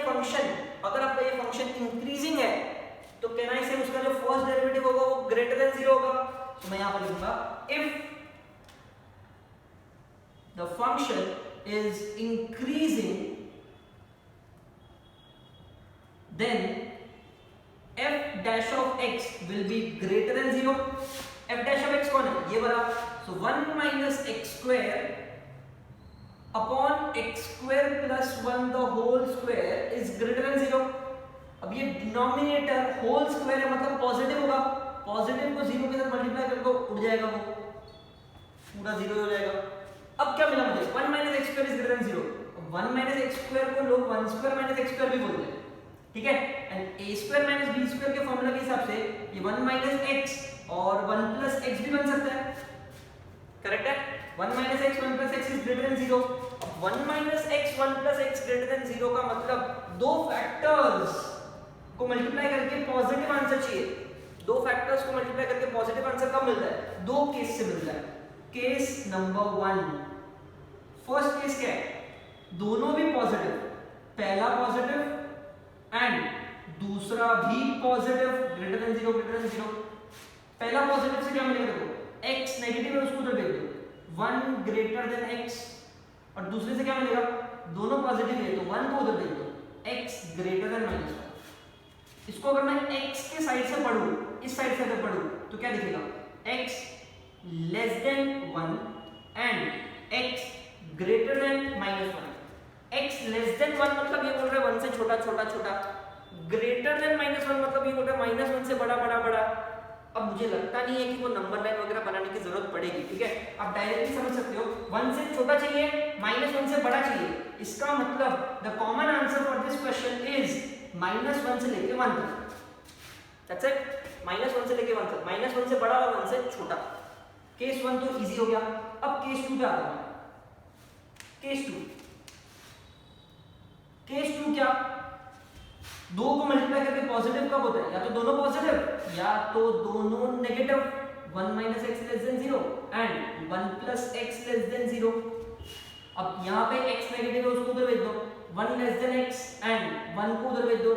फंक्शन इंक्रीजिंग है तो कहना है से उसका जो फर्स्ट डेरिवेटिव होगा वो ग्रेटर देन 0 होगा। तो मैं यहां पर लिखूंगा if the function is increasing then f dash of x will be greater than 0। f dash of x कौन है? ये वाला। so 1 minus x square upon x square plus 1 the whole square is greater than 0। अब ये डिनोमिनेटर होल स्क्वायर है मतलब पॉजिटिव होगा, पॉजिटिव को 0 के साथ मल्टीप्लाई करके उड़ जाएगा, वो पूरा 0 हो जाएगा। अब क्या मिला मुझे? 1 minus x square is greater than 0। 1 minus x square को लोग 1 square minus x square भी बोलते हैं, ठीक है। And a square minus b square के फॉर्मूला के हिसाब से ये 1 माइनस x और 1 प्लस x भी बन सकता है, करेक्ट है। 1 minus x 1 plus x is greater than 0। 1 minus x 1 plus x greater than 0 का मतलब दो फैक्टर्स को मल्टीप्लाई करके पॉजिटिव आंसर चाहिए। दो फैक्टर्स को मल्टीप्लाई करके पॉजिटिव आंसर कब मिलता है? दो केस से मिलता है। केस नंबर 1, फर्स्ट केस क्या है? दोनों भी पॉजिटिव, पहला पॉजिटिव एंड दूसरा भी positive, greater than 0 greater than 0। पहला पॉजिटिव से क्या मिलेगा? देखो x नेगेटिव है उसको तो देख दो, 1 ग्रेटर देन x और दूसरे से क्या मिलेगा, दोनों पॉजिटिव है तो 1 को उधर भेज दो, x ग्रेटर देन -1। इसको अगर मैं x के साइड से पढ़ूं, इस साइड से अगर पढ़ूं तो क्या दिखेगा, x less than 1 and x greater than -1। x less than 1 मतलब ये बोल रहा है 1 से छोटा छोटा छोटा, ग्रेटर देन -1 मतलब ये बोल रहा है -1 से बड़ा बड़ा बड़ा। अब मुझे लगता नहीं है कि वो नंबर लाइन वगैरह बनाने की जरूरत पड़ेगी, ठीक है, आप डायरेक्टली समझ सकते हो 1 से छोटा चाहिए, -1 से बड़ा चाहिए। इसका मतलब the common answer for this question is -1 से लेके 1 तक। दैट्स इट, -1 से लेके 1 तक, -1 से बड़ा और 1 से छोटा। केस 1 तो इजी हो गया। अब केस 2 पे आता हूं। केस 2 क्या, 2 को मल्टीप्लाई करके पॉजिटिव कब होता है, या तो दोनों पॉजिटिव या तो दोनों negative. 1 - x less than 0 and 1 + x less than 0। अब यहाँ पे x नेगेटिव है उसको उधर भेज दो, 1 लेस देन x एंड 1 को उधर भेज दो।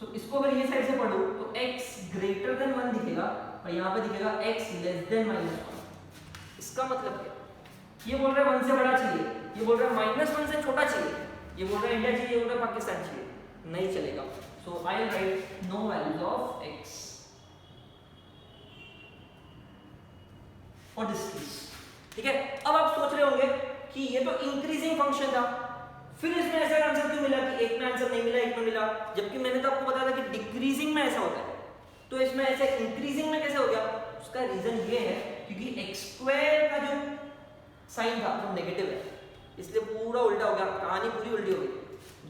सो इसको अगर ये साइड से पढ़ो तो x ग्रेटर देन 1 दिखेगा और यहाँ पे दिखेगा x लेस देन -1। इसका मतलब क्या, ये बोल रहा है 1 से बड़ा चाहिए, ये बोल रहा है -1 से छोटा चाहिए, ये बोल रहा है इंडिया चाहिए, ये बोल रहा है पाकिस्तान चाहिए, नहीं चलेगा। So I will write no values of x for this case, ठीक है। अब आप सोच रहे होंगे कि ये तो इंक्रीजिंग फंक्शन था, फिर इसमें ऐसा आंसर क्यों मिला कि एक में आंसर नहीं मिला, एक में मिला, जबकि मैंने तो आपको बताया था कि डिक्रीजिंग में ऐसा होता है, तो इसमें ऐसे इंक्रीजिंग में कैसे हो गया। उसका रीजन ये है क्योंकि x² का जो साइन था वो नेगेटिव है, इसलिए पूरा उल्टा हो गया, कहानी पूरी उल्टी हो गई।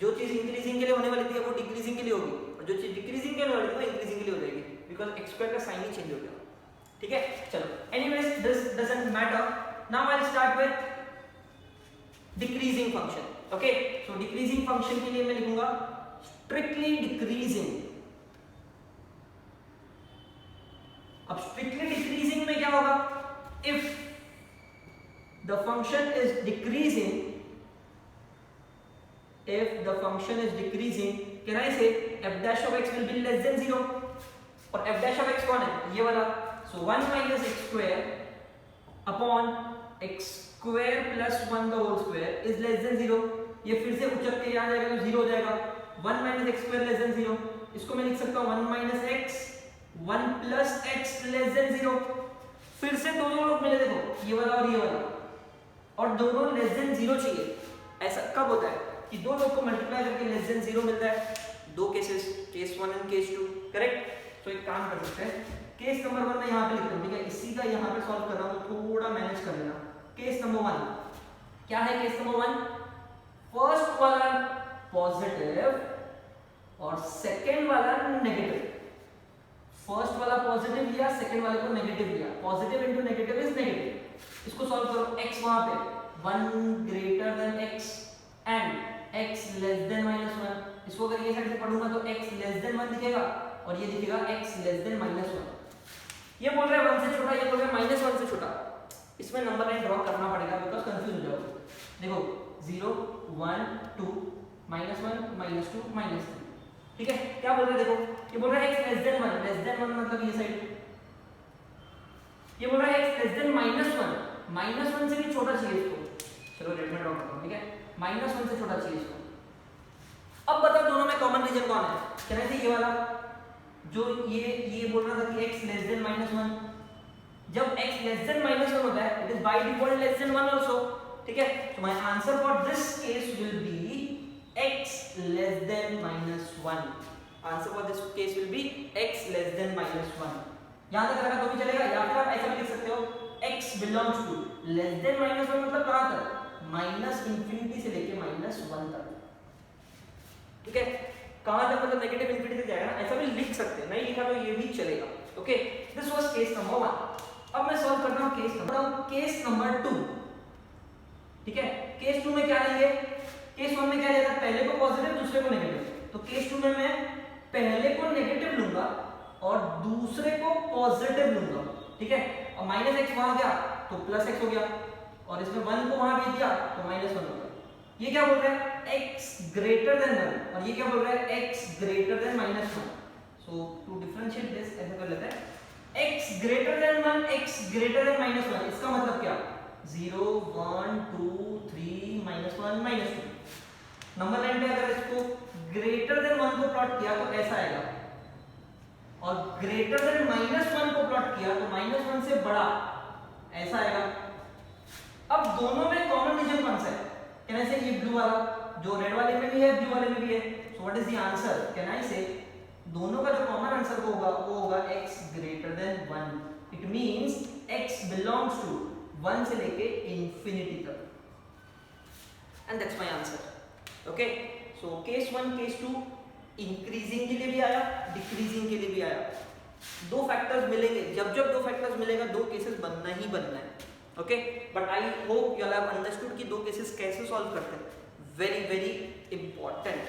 जो चीज इंक्रीजिंग के लिए होने वाली थी वो डिक्रीजिंग के लिए होगी, और जो चीज डिक्रीजिंग के लिए होने वाली थी वो इंक्रीजिंग के लिए हो जाएगी, बिकॉज x² का साइन ही चेंज हो गया, ठीक है। चलो anyways this doesn't matter. Now I will start with decreasing function. Okay, so decreasing function के लिए मैं लिखूंगा स्ट्रिक्टली डिक्रीजिंग। अब स्ट्रिक्टली डिक्रीजिंग में क्या होगा, if the function is decreasing, if the function is decreasing, can I say f dash of x will be less than 0, और f dash of x कौन है, ये वाला। so 1 - x² upon x² + 1 the whole square is less than 0। ये फिर से उचक के यहाँ जाएगा तो 0 हो जाएगा। 1 - x² less than 0, इसको मैं लिख सकता हूँ 1 - x 1 + x less than 0। फिर से दोनों लोग मिले, देखो ये वाला और ये वाला, और दोनों लेस देन 0 चाहिए। ऐसा कब होता है कि दो लोग को मल्टीप्लाई करके लेस देन 0 मिलता है, दो cases, case 1 and case 2, correct. तो एक काम कर सकते हैं, केस नंबर 1 मैं यहाँ पे लिखता हूँ, ठीक है, इसी का यहाँ पे सॉल्व कर रहा हूँ, तो थोड़ा मैनेज कर लेना। केस नंबर 1 क्या है, केस नंबर 1 फर्स्ट वाला पॉजिटिव और सेकेंड वाला नेगेटिव। फर्स्ट वाला पॉजिटिव लिया, सेकेंड वाले को नेगेटिव लिया, positive into negative is negative. इसको सॉल्व करो, x वहां पे 1 greater than x and x less than -1। इसको अगर ये साइड से पढ़ूंगा तो x लेस देन 1 दिखेगा और ये दिखेगा x लेस देन -1। ये बोल रहा है 1 से छोटा, ये बोल रहा है -1 से छोटा। इसमें नंबर लाइन ड्रॉ करना पड़ेगा बिकॉज़ कंफ्यूज हो जाओगे। देखो 0 1 2 -1 -2 -3, ठीक है। क्या बोल रहा है, देखो ये बोल रहा है x लेस देन 1 मतलब ये साइड, ये बोल रहा है x लेस देन -1 से भी छोटा चाहिए इसको। चलो रेड में ड्रॉ करता हूं, ठीक है, -1 से छोटा चाहिए इसको। अब बताओ दोनों में कॉमन रीजन कौन है, कहना है ये वाला जो ये बोल रहा था कि x लेस देन -1। जब x लेस देन -1 होता है it is by default less than 1 also, ठीक है। तो my answer for this case will be x less than -1। Answer for this case will be x less than -1। यहां तक लगा तो भी चलेगा, या फिर आप ऐसा भी लिख सकते हो x belongs to less than -1 मतलब कहां तक, -∞ से लेके -1 तक, ठीक है। कहां तक मतलब नेगेटिव इंफिनिटी तक जाएगा ना, ऐसा भी लिख सकते हैं, नहीं लिखा तो ये भी चलेगा। Okay, this was case number 1। अब मैं सॉल्व करता हूं केस नंबर 2, ठीक है। केस 2 में क्या लेंगे, केस 1 में क्या लेगा, पहले को पॉजिटिव दूसरे को नेगेटिव। तो केस 2 में मैं पहले को नेगेटिव लूंगा और दूसरे को पॉजिटिव लूंगा, ठीक है। और -x वहां गया तो +x हो गया, और इसमें 1 को वहां भेज दिया तो -1 हो गया। ये क्या बोल रहा है, x ग्रेटर देन 1, और ये क्या बोल रहा है, x greater than -1। So to differentiate this ऐसा कर लेते हैं, x greater than 1 x greater than -1। इसका मतलब क्या, 0 1 2 3 -1 -2। नंबर लाइन पे अगर इसको ग्रेटर देन 1 को प्लॉट किया तो ऐसा आएगा, और ग्रेटर देन -1 को प्लॉट किया तो -1 से बड़ा ऐसा आएगा। अब दोनों में कॉमन रीजन कौन सा है? कैन आई से ये ब्लू वाला जो रेड वाले में भी है ब्लू वाले में भी है, so what is the answer? Can I से दोनों का जो कॉमन आंसर होगा वो होगा x greater than 1। It means x belongs to 1 से लेके इंफिनिटी तक, and that's my answer. Okay, so case 1 case 2 increasing के लिए भी आया, डिक्रीजिंग के लिए भी आया। दो फैक्टर्स मिलेंगे, जब जब दो फैक्टर्स मिलेगा दो केसेस बनना ही बनना है। Okay, but I hope you have understood कि दो केसेस कैसे सॉल्व करते हैं। Very very important.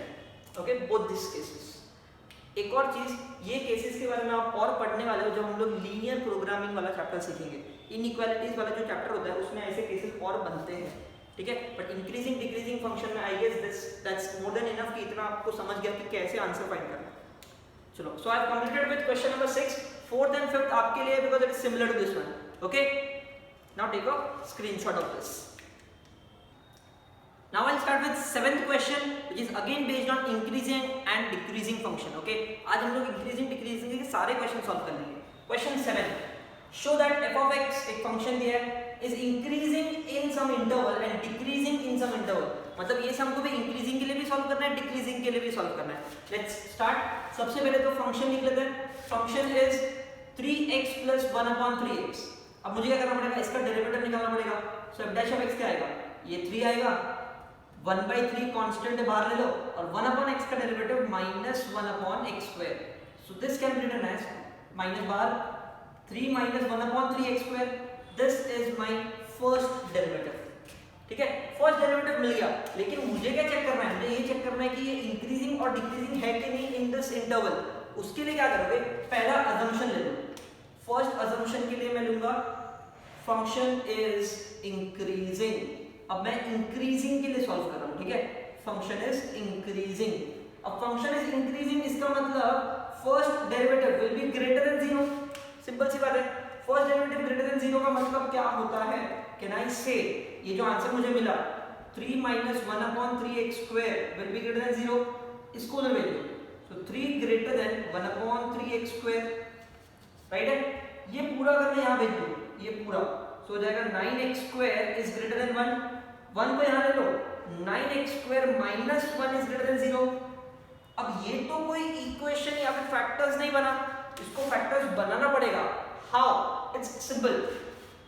Okay, both this cases. एक और चीज, ये केसेस के बारे में आप और पढ़ने वाले हो जब हम लोग लीनियर प्रोग्रामिंग वाला चैप्टर सीखेंगे। इनइक्वालिटीज वाला जो चैप्टर होता है उसमें ऐसे केसेस और बनते हैं, ठीक है। बट इंक्रीजिंग डिक्रीजिंग फंक्शन में I guess that's more than enough कि इतना आपको समझ गया कि कैसे आंसर फाइंड करना है। चलो, so I have completed with question number 6। Fourth and fifth आपके लिए because it is similar to this one. Okay, now take a screenshot of this. Now I'll start with seventh question, which is again based on increasing and decreasing function. Okay, आज हम लोग increasing decreasing के सारे क्वेश्चन सॉल्व कर लेंगे। Question 7, show that f of x एक फंक्शन दिया है is increasing in some interval and decreasing in some interval। मतलब ये हमको भी increasing के लिए भी सॉल्व करना है, decreasing के लिए भी सॉल्व करना है। Let's start। सबसे पहले तो फंक्शन लिख लेते हैं। Function is 3x plus 1/3x। अब मुझे क्या करना पड़ेगा? इसका डेरिवेटिव निकालना पड़ेगा। So f dash of x क्या आएगा? ये 3 आएगा, 1/3 कांस्टेंट बाहर ले लो, और 1/x का derivative -1/x²। So this can be written as minus बाहर 3 - 1/3x²। This is my first derivative, ठीक है। फर्स्ट डेरिवेटिव मिल गया, लेकिन मुझे क्या चेक करना है? मुझे ये चेक करना है कि ये इंक्रीजिंग और डिक्रीजिंग है कि नहीं इन दिस इंटरवल। उसके लिए क्या करोगे? पहला अजम्पशन ले लो। फर्स्ट अजम्पशन के लिए मैं लूंगा फंक्शन इज इंक्रीजिंग। अब मैं इंक्रीजिंग के लिए सॉल्व कर रहा हूं, ठीक है। Function is increasing. अब फंक्शन इज इंक्रीजिंग इसका मतलब first derivative will be greater than 0। Simple सी बात है। फर्स्ट डेरिवेटिव ग्रेटर देन 0 का मतलब क्या होता है? कैन आई से ये जो आंसर मुझे मिला 3 - 1/3x² will be greater than 0, इसको उधर भेज दो। सो 3 ग्रेटर देन 1/3x², राइट है। ये पूरा अगर मैं यहां भेज दूं, ये पूरा सो हो जाएगा 9x² इज ग्रेटर देन 1। 1 को यहां ले लो, 9x² - 1 इज ग्रेटर देन 0। अब ये तो कोई इक्वेशन या फिर फैक्टर्स नहीं बना, इसको फैक्टर्स बनाना पड़ेगा। हाउ? It's simple.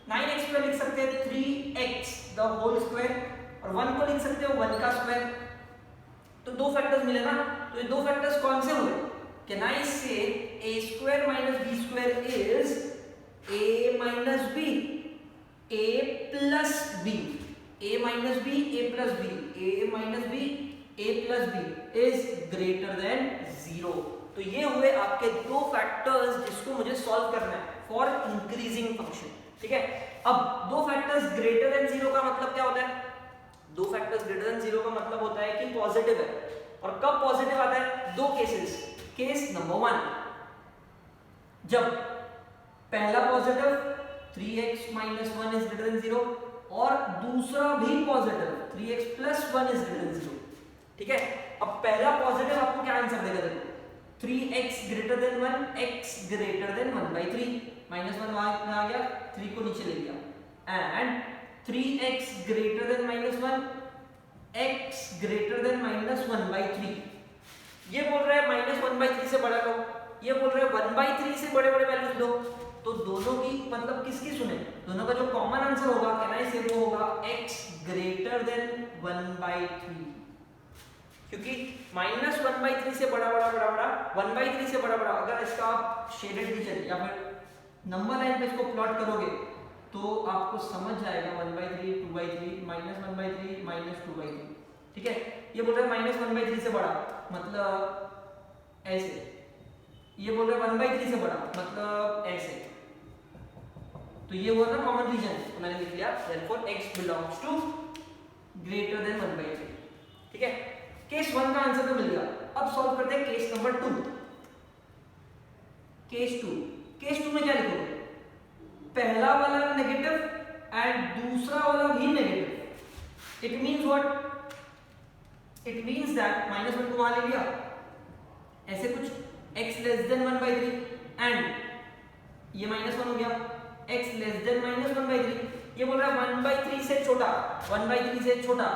9x² लिख सकते हैं 3x द होल स्क्वायर, और 1 को लिख सकते हो 1 का स्क्वायर। तो दो फैक्टर्स मिले ना, तो ये दो फैक्टर्स कौन से हुए? कैन आई से a² - b² is a - b, a plus b, a minus b, a plus b, a minus b, a plus b is greater than 0। तो ये हुए आपके दो फैक्टर्स जिसको मुझे सॉल्व करना है फॉर इंक्रीजिंग फंक्शन, ठीक है। अब दो फैक्टर्स ग्रेटर देन 0 का मतलब क्या होता है? दो फैक्टर्स ग्रेटर देन 0 का मतलब होता है कि पॉजिटिव है। और कब पॉजिटिव आता है? दो केसेस। केस नंबर 1, जब पहला positive 3x - 1 is greater than 0 और दूसरा भी positive 3x plus 1 is greater than 0, ठीक है। अब पहला पॉजिटिव आपको क्या आंसर देगा? देखो 3x greater than 1, x greater than 1/3, -1 वहां आ गया, 3 को नीचे ले लिया, and 3x greater than -1, x greater than -1/3। ये बोल रहा है -1/3 से बड़ा लो, ये बोल रहा है 1/3 से बड़े बड़े वैल्यूज लो। तो दोनों की मतलब किसकी सुने? दोनों का जो कॉमन आंसर होगा कैन आई से वो होगा x ग्रेटर देन 1/3, क्योंकि -1/3 से बड़ा 1/3 से बड़ा अगर इसका आप शेडेड रीजन या फिर नंबर लाइन पे इसको प्लॉट करोगे तो आपको समझ जाएगा 1/3, 2/3, -1/3, -2/3, ठीक है। ये बोल रहा है -1/3 से बड़ा मतलब ऐसे, ये बोल रहा है 1/3 से बड़ा मतलब ऐसे। तो ये हुआ ना कॉमन रीजन, तो मैंने लिख लिया therefore x belongs to greater than 1/3, ठीक है। केस 1 का आंसर तो मिल गया। अब सॉल्व करते हैं केस नंबर 2। केस 2 में क्या लिखोगे? पहला वाला नेगेटिव एंड दूसरा वाला भी negative, it means what, it means that minus one को वहां ले लिया ऐसे कुछ, x लेस देन 1/3 एंड ये माइनस वन हो गया, x लेस देन माइनस 1/3, ये बोल रहा है 1/3 से छोटा, 1/3 से छोटा,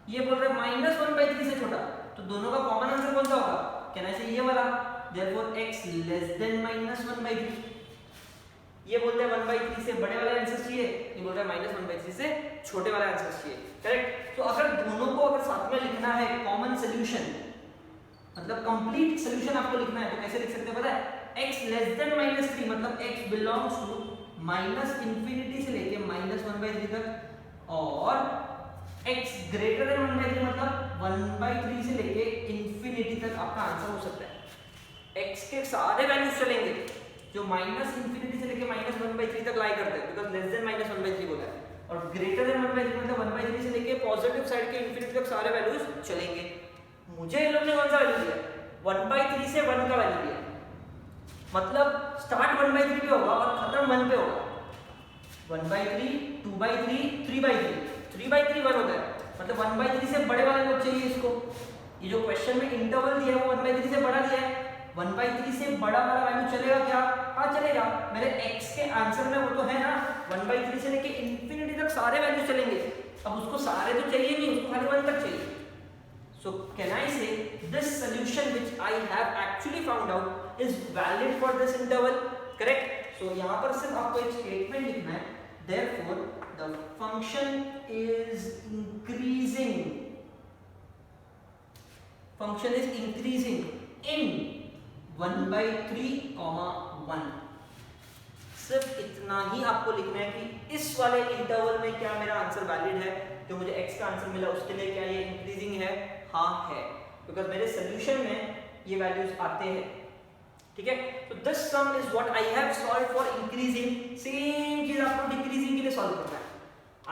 ये बोल रहा है माइनस 1/3 से छोटा, तो दोनों का कॉमन आंसर कौन सा होगा, कहना चाहिए ये वाला, therefore x less than minus 1/3, ये बोलते हैं 1/3 से बड़े वाला आंसर चाहिए, ये बोल रहा है माइनस 1/3 से छोटे वाला आंसर चाहिए, करेक्ट। तो अगर दोनों को अगर साथ में लिखना है कॉमन सोल्यूशन, मतलब कंप्लीट सोल्यूशन आपको लिखना है, तो कैसे लिख सकते हैं पता है, x लेस देन -3 मतलब x belongs to minus infinity से लेके माइनस 1/3 तक, और x ग्रेटर देन 1/3 मतलब 1/3 से लेके इंफिनिटी तक आपका आंसर हो सकता है। x के सारे वैल्यूज चलेंगे जो माइनस इंफिनिटी से लेके माइनस 1/3 तक लाई करते हैं, बिकॉज़ लेस देन माइनस 1/3 बोला है, और ग्रेटर देन 1/3 मतलब 1/3 से लेके पॉजिटिव साइड के इंफिनिटी तक सारे वैल्यूज चलेंगे। मुझे इन लोगों ने कौन सा वैल्यू दिया, 1/3 से 1 का वैल्यू दिया, मतलब स्टार्ट 1/3 पे होगा और खत्म 1 पे होगा, 1/3 2/3 3/3, 3/3 1 होता है, मतलब 1/3 से बड़े वाला लोग चाहिए इसको। ये जो क्वेश्चन में इंटरवल दिया है वो 1/3 से बड़ा दिया है, 1/3 से बड़ा वाला वैल्यू चलेगा क्या, हाँ चलेगा, मेरे x के आंसर में वो तो है ना, 1/3 से लेके इंफिनिटी तक सारे वैल्यू चलेंगे, अब उसको सारे तो चाहिए नहीं, उसको खाली 1 तक चाहिए। So can I say this solution which I have actually found out is valid for this interval, correct? So यहाँ पर सिर्फ आपको एक statement लिखना है, therefore the function is increasing, function is increasing in 1/3, 1। सिर्फ इतना ही आपको लिखना है कि इस वाले इंटरवल में क्या मेरा आंसर वैलिड है, जो मुझे x का आंसर मिला उसके लिए क्या ये इंक्रीजिंग है, हाँ है, बिकॉज मेरे सोल्यूशन में ये वैल्यूज आते हैं, ठीक है। तो this some is what I have solve for increasing, same चीज आपको डिक्रीजिंग के लिए सॉल्व करना है,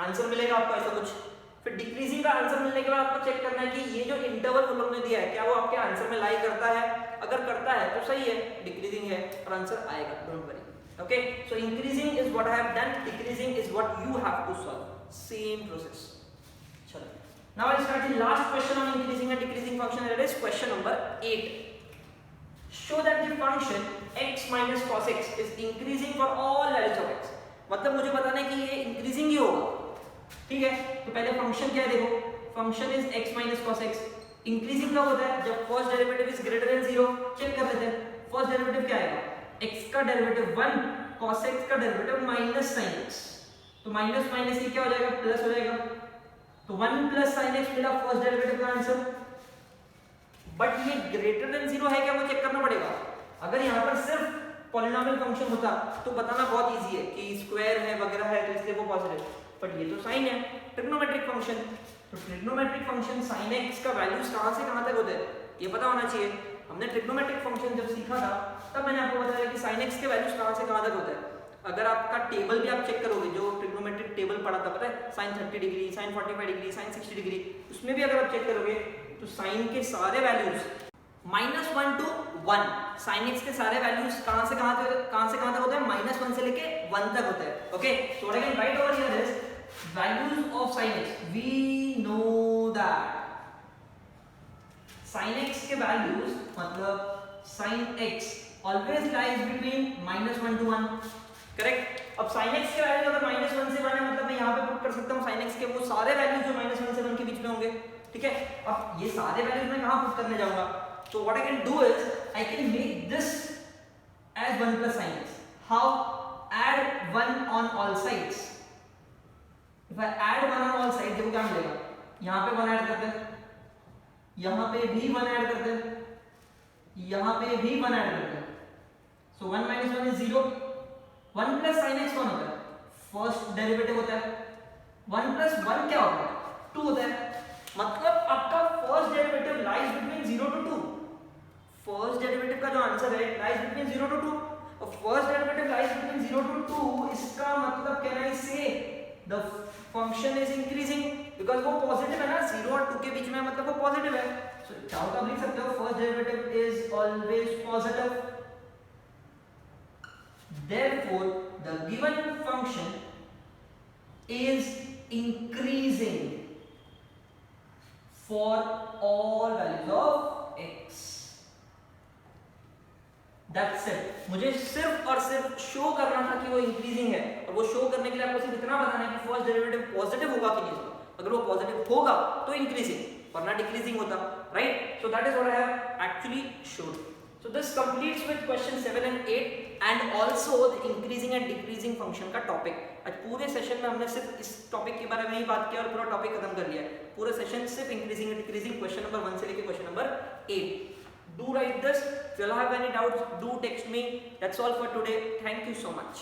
आंसर मिलेगा आपको ऐसा कुछ, फिर डिक्रीजिंग का आंसर मिलने के बाद आपको चेक करना है कि ये जो इंटरवल उन लोगों ने दिया है क्या वो आपके आंसर में लाई करता है, अगर करता है तो सही है, डिक्रीजिंग है और आंसर आएगा, don't worry. Okay, so increasing is what I have done, decreasing is what you have to solve, same process। चलो, now I'll start the last question on increasing and decreasing function, that is question number 8। show that the function x minus cos x is increasing for all values of x, मतलब मुझे बताना है कि ये increasing ही होगा, ठीक है। तो पहले फंक्शन क्या है, देखो function is x minus cos x, increasing कब होता है, जब first derivative is greater than 0, check कर लेते हैं, फर्स्ट डेरिवेटिव क्या आएगा, x का डेरिवेटिव 1, cos x का डेरिवेटिव माइनस sin x, तो माइनस माइनस ये क्या हो जाएगा, प्लस हो जाएगा, तो 1 प्लस sin x मिला फर्स्ट डेरिवेटिव का आंसर। बट ये ग्रेटर देन 0 है क्या, वो चेक करना पड़ेगा। अगर यहाँ पर सिर्फ पॉलिनोमियल फंक्शन होता तो बताना बहुत इजी है कि स्क्वायर है वगैरह है तो इसलिए वो पॉजिटिव, बट ये तो साइन है, ट्रिग्नोमेट्रिक फंक्शन, तो ट्रिग्नोमेट्रिक फंक्शन sin x का वैल्यूज कहाँ से कहाँ तक होते हैं ये पता होना चाहिए। हमने ट्रिग्नोमेट्रिक फंक्शन जब सीखा था तब मैंने आपको बताया कि sin x के वैल्यूज कहाँ से कहाँ तक होते हैं। अगर आपका टेबल भी आप चेक करोगे, जो ट्रिग्नोमेट्रिक टेबल पढ़ा था पता है, sin 30 degree, sin 45 degree, sin 60 degree, उसमें भी अगर आप चेक करोगे तो sin के सारे वैल्यूज -1 to 1, sin x के सारे वैल्यूज कहाँ से कहाँ तक होते हैं, -1 से लेके 1 तक होते हैं। Okay, so what I can write over here is values of sin x, we know that sin x के वैल्यूज मतलब sin x always lies between -1 to 1, correct. अब sin x के वैल्यू अगर -1 से 1 है मतलब मैं यहाँ पे पुट कर सकता हूँ sin x के वो सारे वैल्यूज जो -1 से 1 के बीच में होंगे, ठीक है। अब ये सारे वैल्यूज मैं कहाँ पुट करने जाऊंगा, so what I can do is I can make this as 1 plus sin x. How? Add 1 on all sides. If I add 1 on all sides, देखो क्या मिलेगा, यहाँ पे 1 ऐड करते हैं, यहाँ पे भी 1 ऐड करते हैं, यहाँ पे भी 1 ऐड करते हैं, so 1 minus 1 is 0, 1 plus sin x कौन होता है, फर्स्ट डेरिवेटिव होता है, 1 plus 1 क्या होता है, 2 होता है, मतलब आपका first derivative lies between 0 to 2, first derivative का जो आंसर है लाइज बिटवीन 0 to 2, और first derivative lies between 0 to 2, इसका मतलब कैन आई से the function is increasing, because वो पॉजिटिव है ना, 0 और 2 के बीच में, मतलब वो पॉजिटिव है, सो चाहो तो आप लिख सकते हो first derivative is always positive, therefore the given function is increasing for all values of x. That's it. मुझे सिर्फ और सिर्फ शो करना था कि वो इंक्रीजिंग है, और वो शो करने के लिए आपको सिर्फ इतना बताना है कि फर्स्ट डेरिवेटिव पॉजिटिव होगा कि नहीं होगा. अगर वो पॉजिटिव होगा तो इंक्रीजिंग, वरना डिक्रीजिंग होता, right? So that is what I have actually showed. So this completes with question 7 and 8 and also the increasing and decreasing function का टॉपिक. आज पूरे सेशन में हमने सिर्फ इस टॉपिक के बारे में ही बात किया और पूरा टॉपिक खत्म कर लिया है. पूरे सेशन सिर्फ increasing and decreasing question number 1 से लेके question number 8. Do write this. If you have any doubts, do text me. That's all for today. Thank you so much.